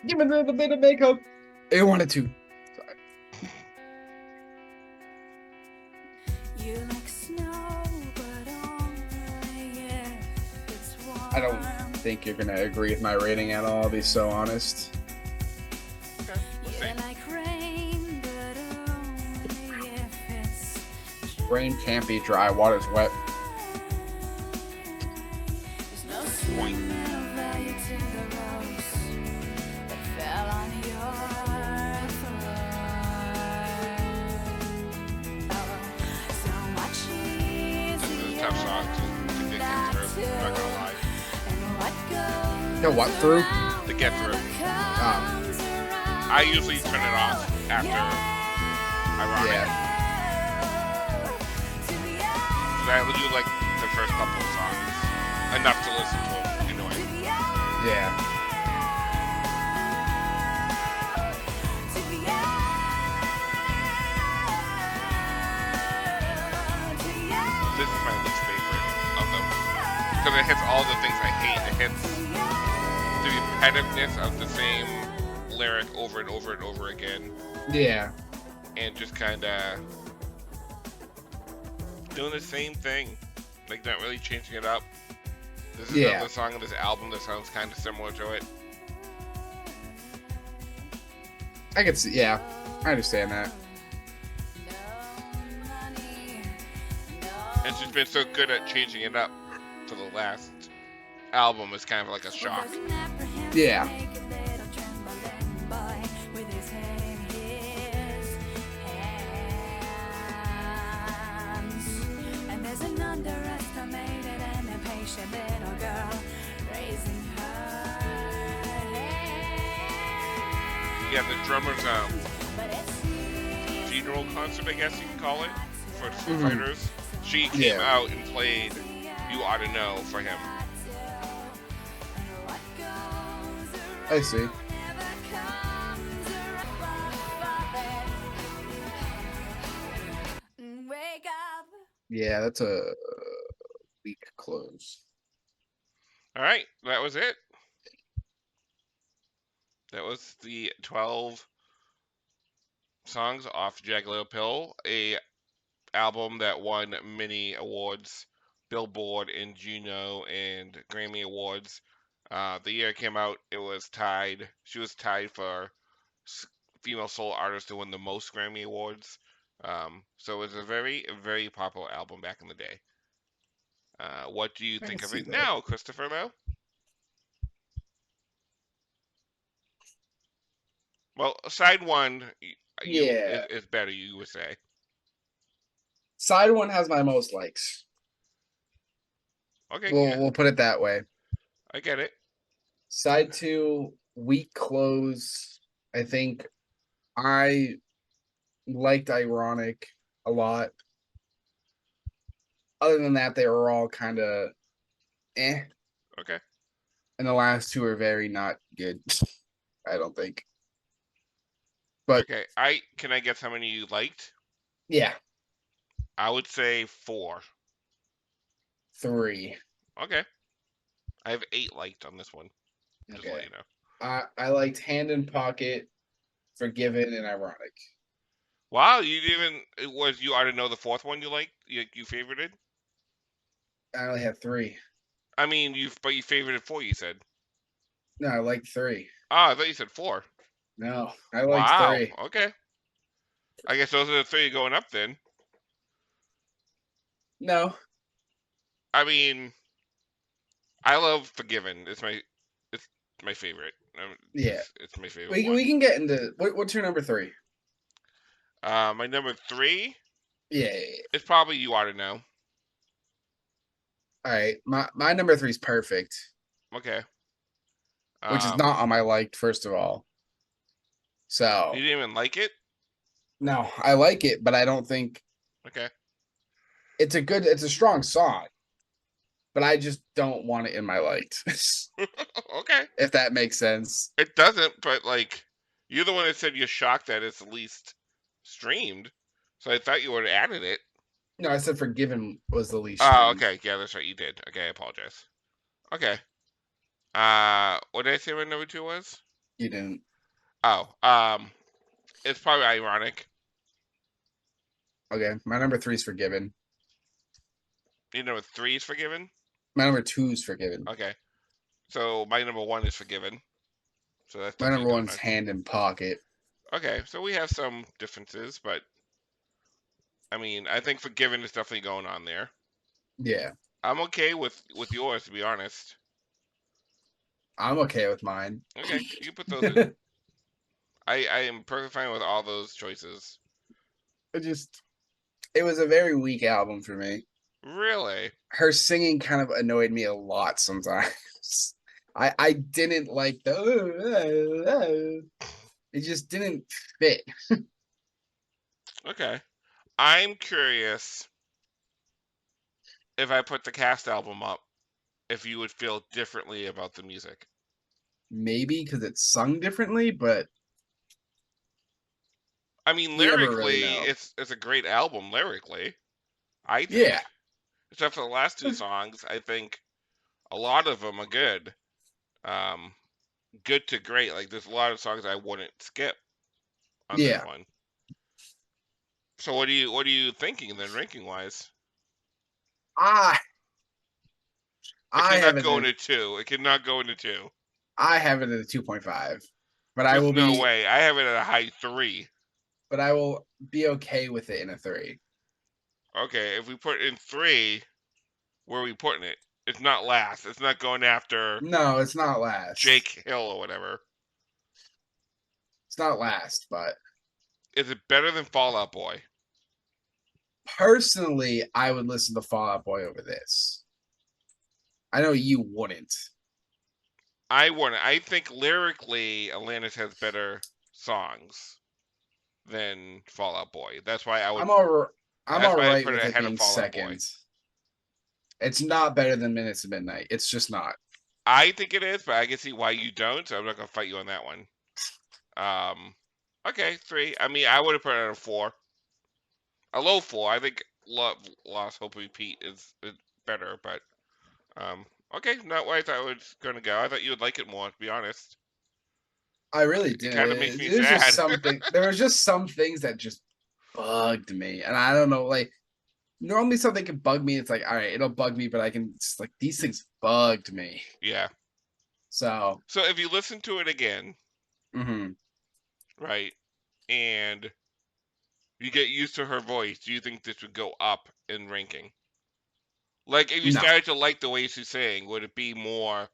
Speaker 1: Give me a little bit of makeup. I wanted to. Sorry. I don't think you're gonna agree with my rating at all. I'll be so honest.
Speaker 2: Okay, we'll see.
Speaker 1: Rain can't be dry. Water's wet.
Speaker 2: Point. Tough song to get through. I'm not gonna lie.
Speaker 1: To what through?
Speaker 2: To get through. I usually turn it off after I rock it. But I do like the first couple of songs enough to listen to them anyway.
Speaker 1: Yeah.
Speaker 2: This is my least favorite of them. Because it hits all the things I hate. It hits the repetitiveness of the same lyric over and over and over again.
Speaker 1: Yeah.
Speaker 2: And just kind of doing the same thing. Like, not really changing it up. This is another song of this album that sounds kind of similar to it.
Speaker 1: I could see, yeah. I understand that.
Speaker 2: And she's been so good at changing it up for the last album. It's kind of like a shock.
Speaker 1: Yeah.
Speaker 2: Yeah, the drummer's funeral concert, I guess you can call it, for the Foo Fighters. She came out and played You Ought to Know for him.
Speaker 1: I see. Yeah, that's a weak close.
Speaker 2: All right, that was it. That was the 12 songs off Jagged Pill, a album that won many awards, Billboard and Juno and Grammy Awards. The year it came out, it was tied. She was tied for female soul artist to win the most Grammy Awards. So it's a very, very popular album back in the day. What do you
Speaker 1: I
Speaker 2: think
Speaker 1: can
Speaker 2: of
Speaker 1: see
Speaker 2: it
Speaker 1: that.
Speaker 2: now, Christopher Lowe? Well, side one
Speaker 1: Yeah.
Speaker 2: is better, you would say.
Speaker 1: Side one has my most likes.
Speaker 2: Okay,
Speaker 1: We'll put it that way.
Speaker 2: I get it.
Speaker 1: Side two, weak close. I think I liked Ironic a lot. Other than that, they were all kind of eh.
Speaker 2: Okay.
Speaker 1: And the last two are very not good. I don't think. But
Speaker 2: Okay, can I guess how many you liked?
Speaker 1: yeah,
Speaker 2: I would say 4.
Speaker 1: 3.
Speaker 2: Okay. I have 8 liked on this one. Just to let
Speaker 1: Okay.
Speaker 2: you know.
Speaker 1: I liked Hand in Pocket, Forgiven, and Ironic.
Speaker 2: Wow, you already know the 4th one you liked? You favorited?
Speaker 1: I only had 3.
Speaker 2: I mean, you favorited 4, you said.
Speaker 1: No, I liked 3.
Speaker 2: Oh, I thought you said 4.
Speaker 1: No, I liked
Speaker 2: Wow.
Speaker 1: 3.
Speaker 2: Okay. I guess those are the 3 going up then.
Speaker 1: No.
Speaker 2: I mean, I love Forgiven. It's my favorite.
Speaker 1: Yeah.
Speaker 2: It's my favorite one.
Speaker 1: We can get into what's your number 3?
Speaker 2: My number 3
Speaker 1: Yeah.
Speaker 2: is probably You Ought to Know.
Speaker 1: All right. My number 3 is Perfect,
Speaker 2: Okay.
Speaker 1: which is not on my liked, first of all. So
Speaker 2: You didn't even like it?
Speaker 1: no, I like it, but I don't think
Speaker 2: Okay.
Speaker 1: it's a strong song. But I just don't want it in my liked.
Speaker 2: Okay.
Speaker 1: If that makes sense.
Speaker 2: It doesn't, but like, you're the one that said you're shocked that it's the least streamed. So I thought you would have added it.
Speaker 1: No, I said Forgiven was the least
Speaker 2: Oh,
Speaker 1: streamed.
Speaker 2: okay. Yeah, that's right. You did. Okay, I apologize. Okay. What did I say my number 2 was?
Speaker 1: You didn't.
Speaker 2: Oh, it's probably Ironic.
Speaker 1: Okay. My number 3 is Forgiven.
Speaker 2: Your number 3 is Forgiven?
Speaker 1: My number 2 is Forgiven.
Speaker 2: Okay. So my number 1 is Forgiven. So that's
Speaker 1: My number
Speaker 2: definitely
Speaker 1: 1's
Speaker 2: donuts.
Speaker 1: Hand in Pocket.
Speaker 2: Okay, so we have some differences, but I mean, I think Forgiven is definitely going on there.
Speaker 1: Yeah.
Speaker 2: I'm okay with yours, to be honest.
Speaker 1: I'm okay with mine.
Speaker 2: Okay, you can put those in. I am perfectly fine with all those choices.
Speaker 1: It was a very weak album for me.
Speaker 2: Really?
Speaker 1: Her singing kind of annoyed me a lot sometimes. I didn't like the it just didn't fit.
Speaker 2: Okay. I'm curious if I put the cast album up, if you would feel differently about the music.
Speaker 1: Maybe because it's sung differently, but
Speaker 2: I mean,
Speaker 1: you never
Speaker 2: lyrically,
Speaker 1: really know.
Speaker 2: it's a great album lyrically. I think.
Speaker 1: Yeah.
Speaker 2: Except for the last 2 songs, I think a lot of them are good. Good to great. Like there's a lot of songs I wouldn't skip on this
Speaker 1: Yeah.
Speaker 2: one. So what are you thinking then, ranking wise?
Speaker 1: I
Speaker 2: It
Speaker 1: have
Speaker 2: cannot
Speaker 1: it.
Speaker 2: go into 2. It cannot go into 2.
Speaker 1: I have it at a 2.5, but I
Speaker 2: There's
Speaker 1: will
Speaker 2: no
Speaker 1: be.
Speaker 2: way. I have it at a high 3.
Speaker 1: But I will be okay with it in a 3.
Speaker 2: Okay, if we put it in 3, where are we putting it? It's not last. It's not going after
Speaker 1: No, it's not last.
Speaker 2: Jake Hill or whatever.
Speaker 1: It's not last, but
Speaker 2: Is it better than Fall Out Boy?
Speaker 1: personally, I would listen to Fall Out Boy over this. I know you wouldn't.
Speaker 2: I wouldn't. I think lyrically, Alanis has better songs than Fall Out Boy. That's why I would.
Speaker 1: I'm all
Speaker 2: That's why I
Speaker 1: right
Speaker 2: put it
Speaker 1: with it
Speaker 2: ahead of
Speaker 1: being
Speaker 2: Fall Out Boy.
Speaker 1: second. It's not better than Minutes of Midnight. It's just not.
Speaker 2: I think it is, but I can see why you don't. So I'm not gonna fight you on that one. Okay, 3. I mean, I would have put it at a 4, a low 4. I think Lost Hope Repeat is better, but okay, not where I thought it was gonna go. I thought you would like it more, to be honest.
Speaker 1: I really
Speaker 2: It
Speaker 1: did.
Speaker 2: kind of makes me
Speaker 1: There's
Speaker 2: sad.
Speaker 1: just something. There was just some things that just bugged me, and I don't know. Like normally, something can bug me. It's like, all right, it'll bug me, but I can. It's like these things bugged me.
Speaker 2: Yeah.
Speaker 1: So
Speaker 2: if you listen to it again,
Speaker 1: mhm.
Speaker 2: right, and you get used to her voice, do you think this would go up in ranking? Like, if you
Speaker 1: No,
Speaker 2: started to like the way she's saying, would it be more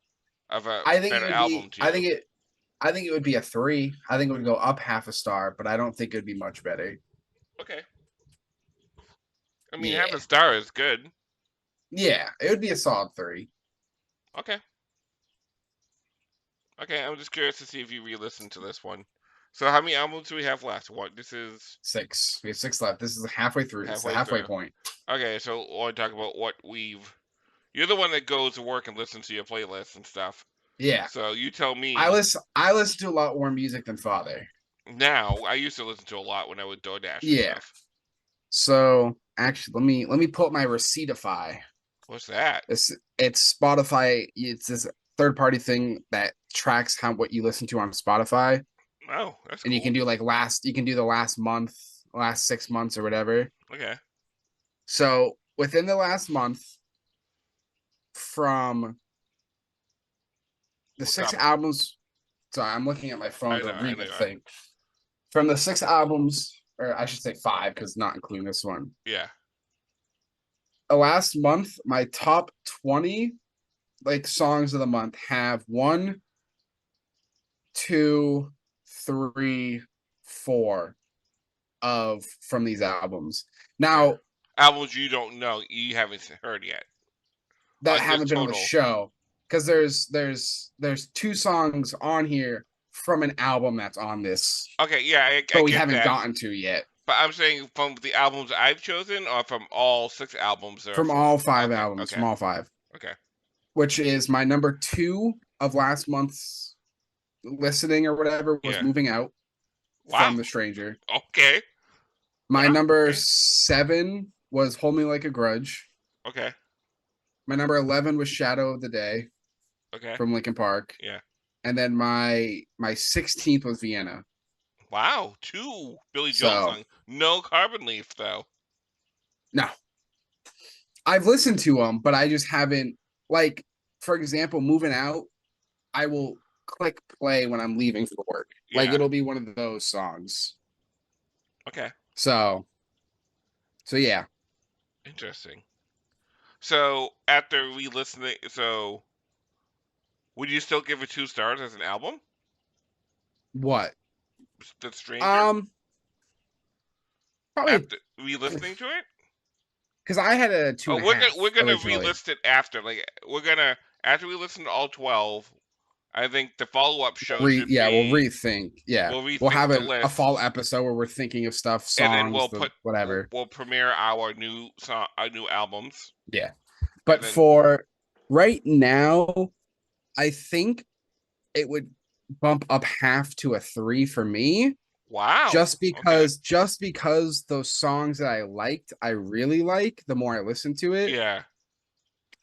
Speaker 2: of a
Speaker 1: I think it
Speaker 2: better
Speaker 1: would
Speaker 2: album
Speaker 1: be.
Speaker 2: to you?
Speaker 1: I think it would be a 3. I think it would go up half a star, but I don't think it would be much better.
Speaker 2: Okay. I mean,
Speaker 1: Yeah,
Speaker 2: half a star is good.
Speaker 1: yeah, it would be a solid 3.
Speaker 2: Okay. Okay, I'm just curious to see if you re-listened to this one. So how many albums do we have left? What, this is
Speaker 1: 6. We have 6 left. This is halfway through. It's the
Speaker 2: halfway
Speaker 1: halfway
Speaker 2: through.
Speaker 1: point.
Speaker 2: Okay, so I want to talk about what we've... You're the one that goes to work and listens to your playlists and stuff.
Speaker 1: Yeah,
Speaker 2: So you tell
Speaker 1: I
Speaker 2: me.
Speaker 1: listen. I listen to a lot more music than Father.
Speaker 2: Now, I used to listen to a lot when I would DoorDash and
Speaker 1: Yeah.
Speaker 2: stuff.
Speaker 1: So actually, let me pull up my Receiptify.
Speaker 2: What's that?
Speaker 1: It's Spotify. It's this third party thing that tracks what you listen to on Spotify,
Speaker 2: Oh, that's
Speaker 1: and
Speaker 2: cool.
Speaker 1: you can do you can do the last month, last 6 months or whatever.
Speaker 2: Okay.
Speaker 1: So within the last month, from the
Speaker 2: What's
Speaker 1: 6
Speaker 2: up?
Speaker 1: albums. Sorry, I'm looking at my phone
Speaker 2: I
Speaker 1: to
Speaker 2: know, I
Speaker 1: read
Speaker 2: know
Speaker 1: the
Speaker 2: you are.
Speaker 1: thing. From the 6 albums, or I should say 5, because not including this one.
Speaker 2: Yeah.
Speaker 1: The last month, my top 20 songs of the month have 1, 2, 3, 4 of from these albums. Now
Speaker 2: Okay. Albums you don't know, you haven't heard yet.
Speaker 1: that
Speaker 2: Just
Speaker 1: haven't been on the
Speaker 2: total.
Speaker 1: show, because there's 2 songs on here from an album that's on this,
Speaker 2: Okay, yeah, I
Speaker 1: but we
Speaker 2: get
Speaker 1: haven't
Speaker 2: that.
Speaker 1: gotten to yet.
Speaker 2: But I'm saying from the albums I've chosen, or from all 6 albums there are
Speaker 1: From
Speaker 2: 4?
Speaker 1: all 5
Speaker 2: Okay,
Speaker 1: albums,
Speaker 2: okay,
Speaker 1: from all 5,
Speaker 2: okay.
Speaker 1: which is my number 2 of last month's listening or whatever was
Speaker 2: Yeah.
Speaker 1: Moving Out
Speaker 2: Wow.
Speaker 1: from The Stranger.
Speaker 2: Okay.
Speaker 1: My
Speaker 2: Wow.
Speaker 1: number
Speaker 2: Okay.
Speaker 1: 7 was Hold Me Like a Grudge.
Speaker 2: Okay.
Speaker 1: My number 11 was Shadow of the Day
Speaker 2: Okay.
Speaker 1: from Linkin Park.
Speaker 2: Yeah.
Speaker 1: And then my 16th was Vienna.
Speaker 2: Wow. 2 Billy Joel songs. No Carbon Leaf though.
Speaker 1: No. I've listened to them, but I just haven't, like, for example, Moving Out, I will click play when I'm leaving for work.
Speaker 2: Yeah.
Speaker 1: Like, it'll be one of those songs.
Speaker 2: Okay.
Speaker 1: So yeah.
Speaker 2: Interesting. So after re-listening, so would you still give it 2 stars as an album?
Speaker 1: What?
Speaker 2: The Stranger?
Speaker 1: Probably
Speaker 2: After re-listening to it?
Speaker 1: because I had a 2 and a half.
Speaker 2: We're gonna
Speaker 1: originally.
Speaker 2: re-list it after. Like we're gonna after we listen to all 12. I think the follow-up show should be.
Speaker 1: We'll rethink. Yeah, we'll have
Speaker 2: the
Speaker 1: a fall episode where we're thinking of stuff, songs,
Speaker 2: and then
Speaker 1: whatever.
Speaker 2: We'll premiere our new albums.
Speaker 1: Yeah, but
Speaker 2: then,
Speaker 1: for right now, I think it would bump up half to a 3 for me.
Speaker 2: Wow!
Speaker 1: Just because those songs that I liked, I really like. The more I listen to it,
Speaker 2: yeah.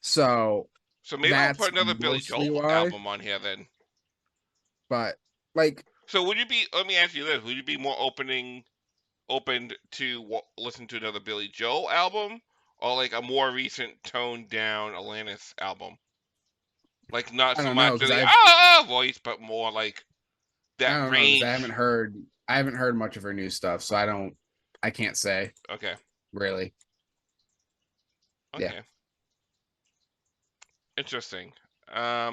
Speaker 1: So
Speaker 2: maybe we'll put another Billy Joel album on here then.
Speaker 1: But like,
Speaker 2: so would you be? Let me ask you this: would you be more open to listen to another Billy Joel album, or like a more recent toned down Alanis album? Like not so much Billy voice, but more like that range.
Speaker 1: I haven't heard much of her new stuff, so I can't say.
Speaker 2: Okay.
Speaker 1: Really.
Speaker 2: Okay.
Speaker 1: Yeah.
Speaker 2: Interesting. I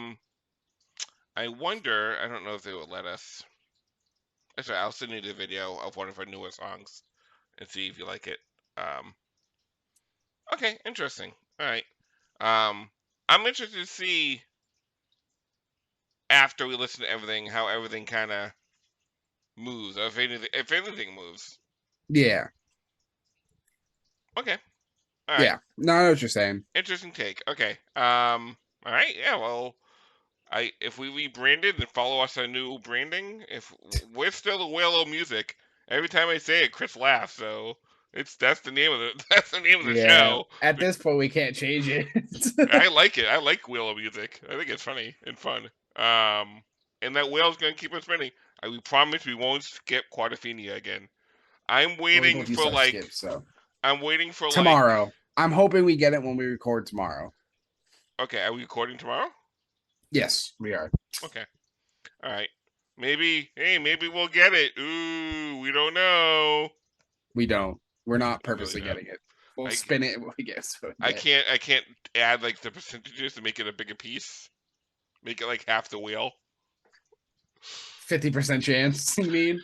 Speaker 2: wonder. I don't know if they would let us. Actually, I'll send you the video of one of her newer songs and see if you like it. Okay, interesting. All right. I'm interested to see after we listen to everything how everything kind of moves, or if anything moves.
Speaker 1: Yeah.
Speaker 2: Okay. All right.
Speaker 1: Yeah. No, I know what you're saying.
Speaker 2: Interesting take. Okay. All right. Yeah. Well, if we rebranded and follow us on new branding, if we're still the Willow Music, every time I say it, Chris laughs. So that's the name of the show.
Speaker 1: At this point, we can't change it.
Speaker 2: I like it. I like Willow Music. I think it's funny and fun. And that whale's gonna keep us spinning. We promise we won't skip Quadrophenia again. I'm waiting for I'm waiting for
Speaker 1: tomorrow. I'm hoping we get it when we record tomorrow.
Speaker 2: Okay, are we recording tomorrow?
Speaker 1: Yes, we are.
Speaker 2: Okay. All right. Maybe we'll get it. Ooh, we don't know.
Speaker 1: We don't. We're not
Speaker 2: We really
Speaker 1: purposely
Speaker 2: don't.
Speaker 1: getting it. We'll
Speaker 2: I-
Speaker 1: spin it when we get to it.
Speaker 2: I can't add like the percentages to make it a bigger piece. Make it like half the wheel.
Speaker 1: 50% chance, you mean?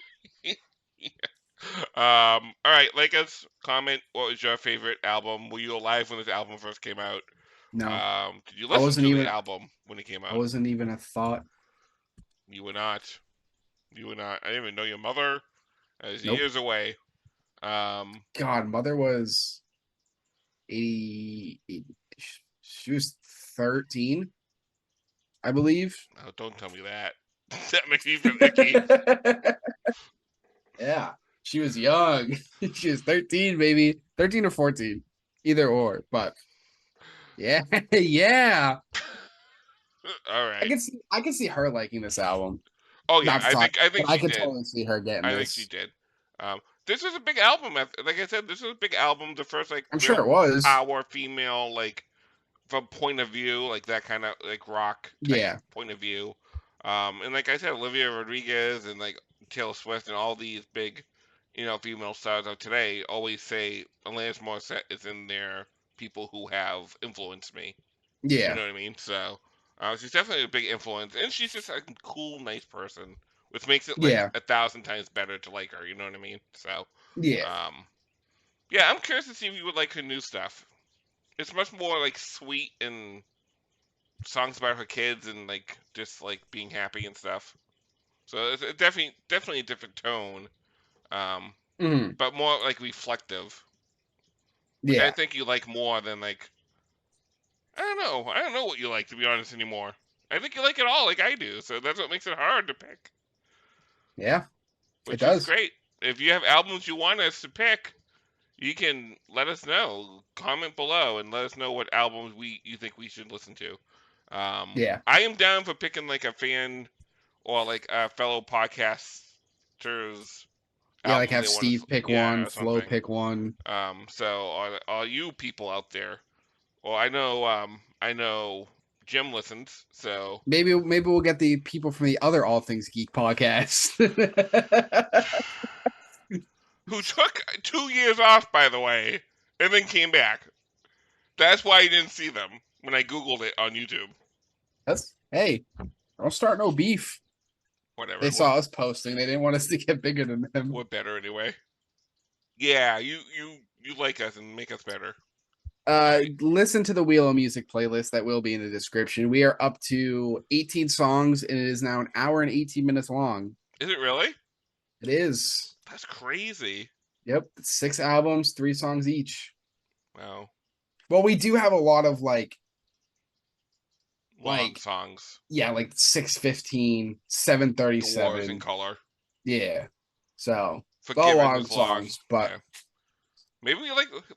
Speaker 2: All right, like us, comment what was your favorite album. Were you alive when this album first came out?
Speaker 1: No.
Speaker 2: Did you
Speaker 1: I
Speaker 2: listen
Speaker 1: wasn't
Speaker 2: to
Speaker 1: even
Speaker 2: the album when it came
Speaker 1: I
Speaker 2: out?
Speaker 1: wasn't even a thought.
Speaker 2: You were not. You were not. I didn't even know your mother. That was
Speaker 1: Nope.
Speaker 2: years away.
Speaker 1: God, mother was 80, she was 13, I believe.
Speaker 2: Oh, don't tell me that. That makes me feel icky.
Speaker 1: Yeah. She was young. She was 13, maybe 13 or 14. Either or, but yeah, yeah.
Speaker 2: All
Speaker 1: I
Speaker 2: right.
Speaker 1: can see her liking this album.
Speaker 2: Oh yeah,
Speaker 1: Not to talk,
Speaker 2: I
Speaker 1: but
Speaker 2: think
Speaker 1: I
Speaker 2: she
Speaker 1: could
Speaker 2: did.
Speaker 1: totally see her getting
Speaker 2: I think she
Speaker 1: this.
Speaker 2: did. This was a big album. Like I said, this was a big album. The first like
Speaker 1: I'm
Speaker 2: real
Speaker 1: sure it was.
Speaker 2: power female like from point of view, like that kind of like rock type
Speaker 1: Yeah.
Speaker 2: point of view. And like I said, Olivia Rodriguez and like Taylor Swift and all these big, female stars of today always say Alanis Morissette is in there. People who have influenced me. You
Speaker 1: Yeah.
Speaker 2: know what I mean? So she's definitely a big influence, and she's just a cool, nice person, which makes it like
Speaker 1: Yeah.
Speaker 2: 1,000 times better to like her. You know what I mean? So,
Speaker 1: Yeah.
Speaker 2: yeah, I'm curious to see if you would like her new stuff. It's much more like sweet and songs about her kids and like just like being happy and stuff. So it's definitely a different tone, um,
Speaker 1: Mhm.
Speaker 2: but more like reflective, which I
Speaker 1: Yeah.
Speaker 2: think you like more than like I don't know. I don't know what you like, to be honest, anymore. I think you like it all, like I do. So that's what makes it hard to pick,
Speaker 1: Yeah. It
Speaker 2: which is
Speaker 1: does.
Speaker 2: great. If you have albums you want us to pick, you can let us know. Comment below and let us know what albums you think we should listen to.
Speaker 1: Yeah.
Speaker 2: I am down for picking like a fan or like a fellow podcasters
Speaker 1: Yeah, like
Speaker 2: album
Speaker 1: have
Speaker 2: they want
Speaker 1: Steve
Speaker 2: to,
Speaker 1: pick
Speaker 2: yeah,
Speaker 1: one,
Speaker 2: or
Speaker 1: Flo
Speaker 2: something.
Speaker 1: pick one.
Speaker 2: So are you people out there? Well, I know Jim listens, so
Speaker 1: Maybe we'll get the people from the other All Things Geek podcast.
Speaker 2: who took 2 years off, by the way, and then came back. That's why you didn't see them when I Googled it on YouTube.
Speaker 1: That's hey, don't start no beef.
Speaker 2: Whatever.
Speaker 1: They saw us posting. They didn't want us to get bigger than them.
Speaker 2: We're better anyway. Yeah, you like us and make us better.
Speaker 1: Listen to the Wheel of Music playlist that will be in the description. We are up to 18 songs and it is now an hour and 18 minutes long.
Speaker 2: Is it really?
Speaker 1: It is.
Speaker 2: That's crazy.
Speaker 1: Yep, 6 albums, 3 songs each.
Speaker 2: Wow.
Speaker 1: Well, we do have a lot of
Speaker 2: Long
Speaker 1: like
Speaker 2: songs.
Speaker 1: yeah, like 6:15,
Speaker 2: The Wars in
Speaker 1: 7:37.
Speaker 2: Color.
Speaker 1: Yeah. So
Speaker 2: Forgiven
Speaker 1: long
Speaker 2: is long.
Speaker 1: songs, but
Speaker 2: Yeah. Maybe we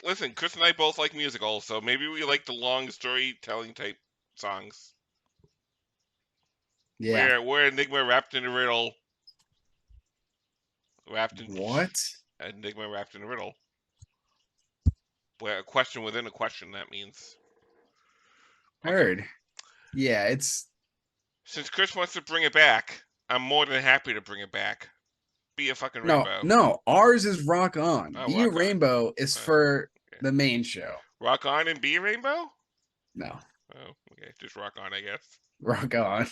Speaker 2: listen, Chris and I both like musicals, so maybe we like the long storytelling type songs.
Speaker 1: yeah.
Speaker 2: We're Enigma wrapped in a riddle. Wrapped in
Speaker 1: What?
Speaker 2: Enigma wrapped in a riddle. Where a question within a question, that means. Okay.
Speaker 1: Heard. Yeah, it's
Speaker 2: Since Chris wants to bring it back, I'm more than happy to bring it back. Be a fucking
Speaker 1: no,
Speaker 2: rainbow.
Speaker 1: no. Ours is Rock On.
Speaker 2: Oh,
Speaker 1: Be a
Speaker 2: Rock On.
Speaker 1: Rainbow is for
Speaker 2: Okay.
Speaker 1: the main show.
Speaker 2: Rock on and be a rainbow?
Speaker 1: No,
Speaker 2: Oh, okay. Just rock on, I guess.
Speaker 1: Rock On.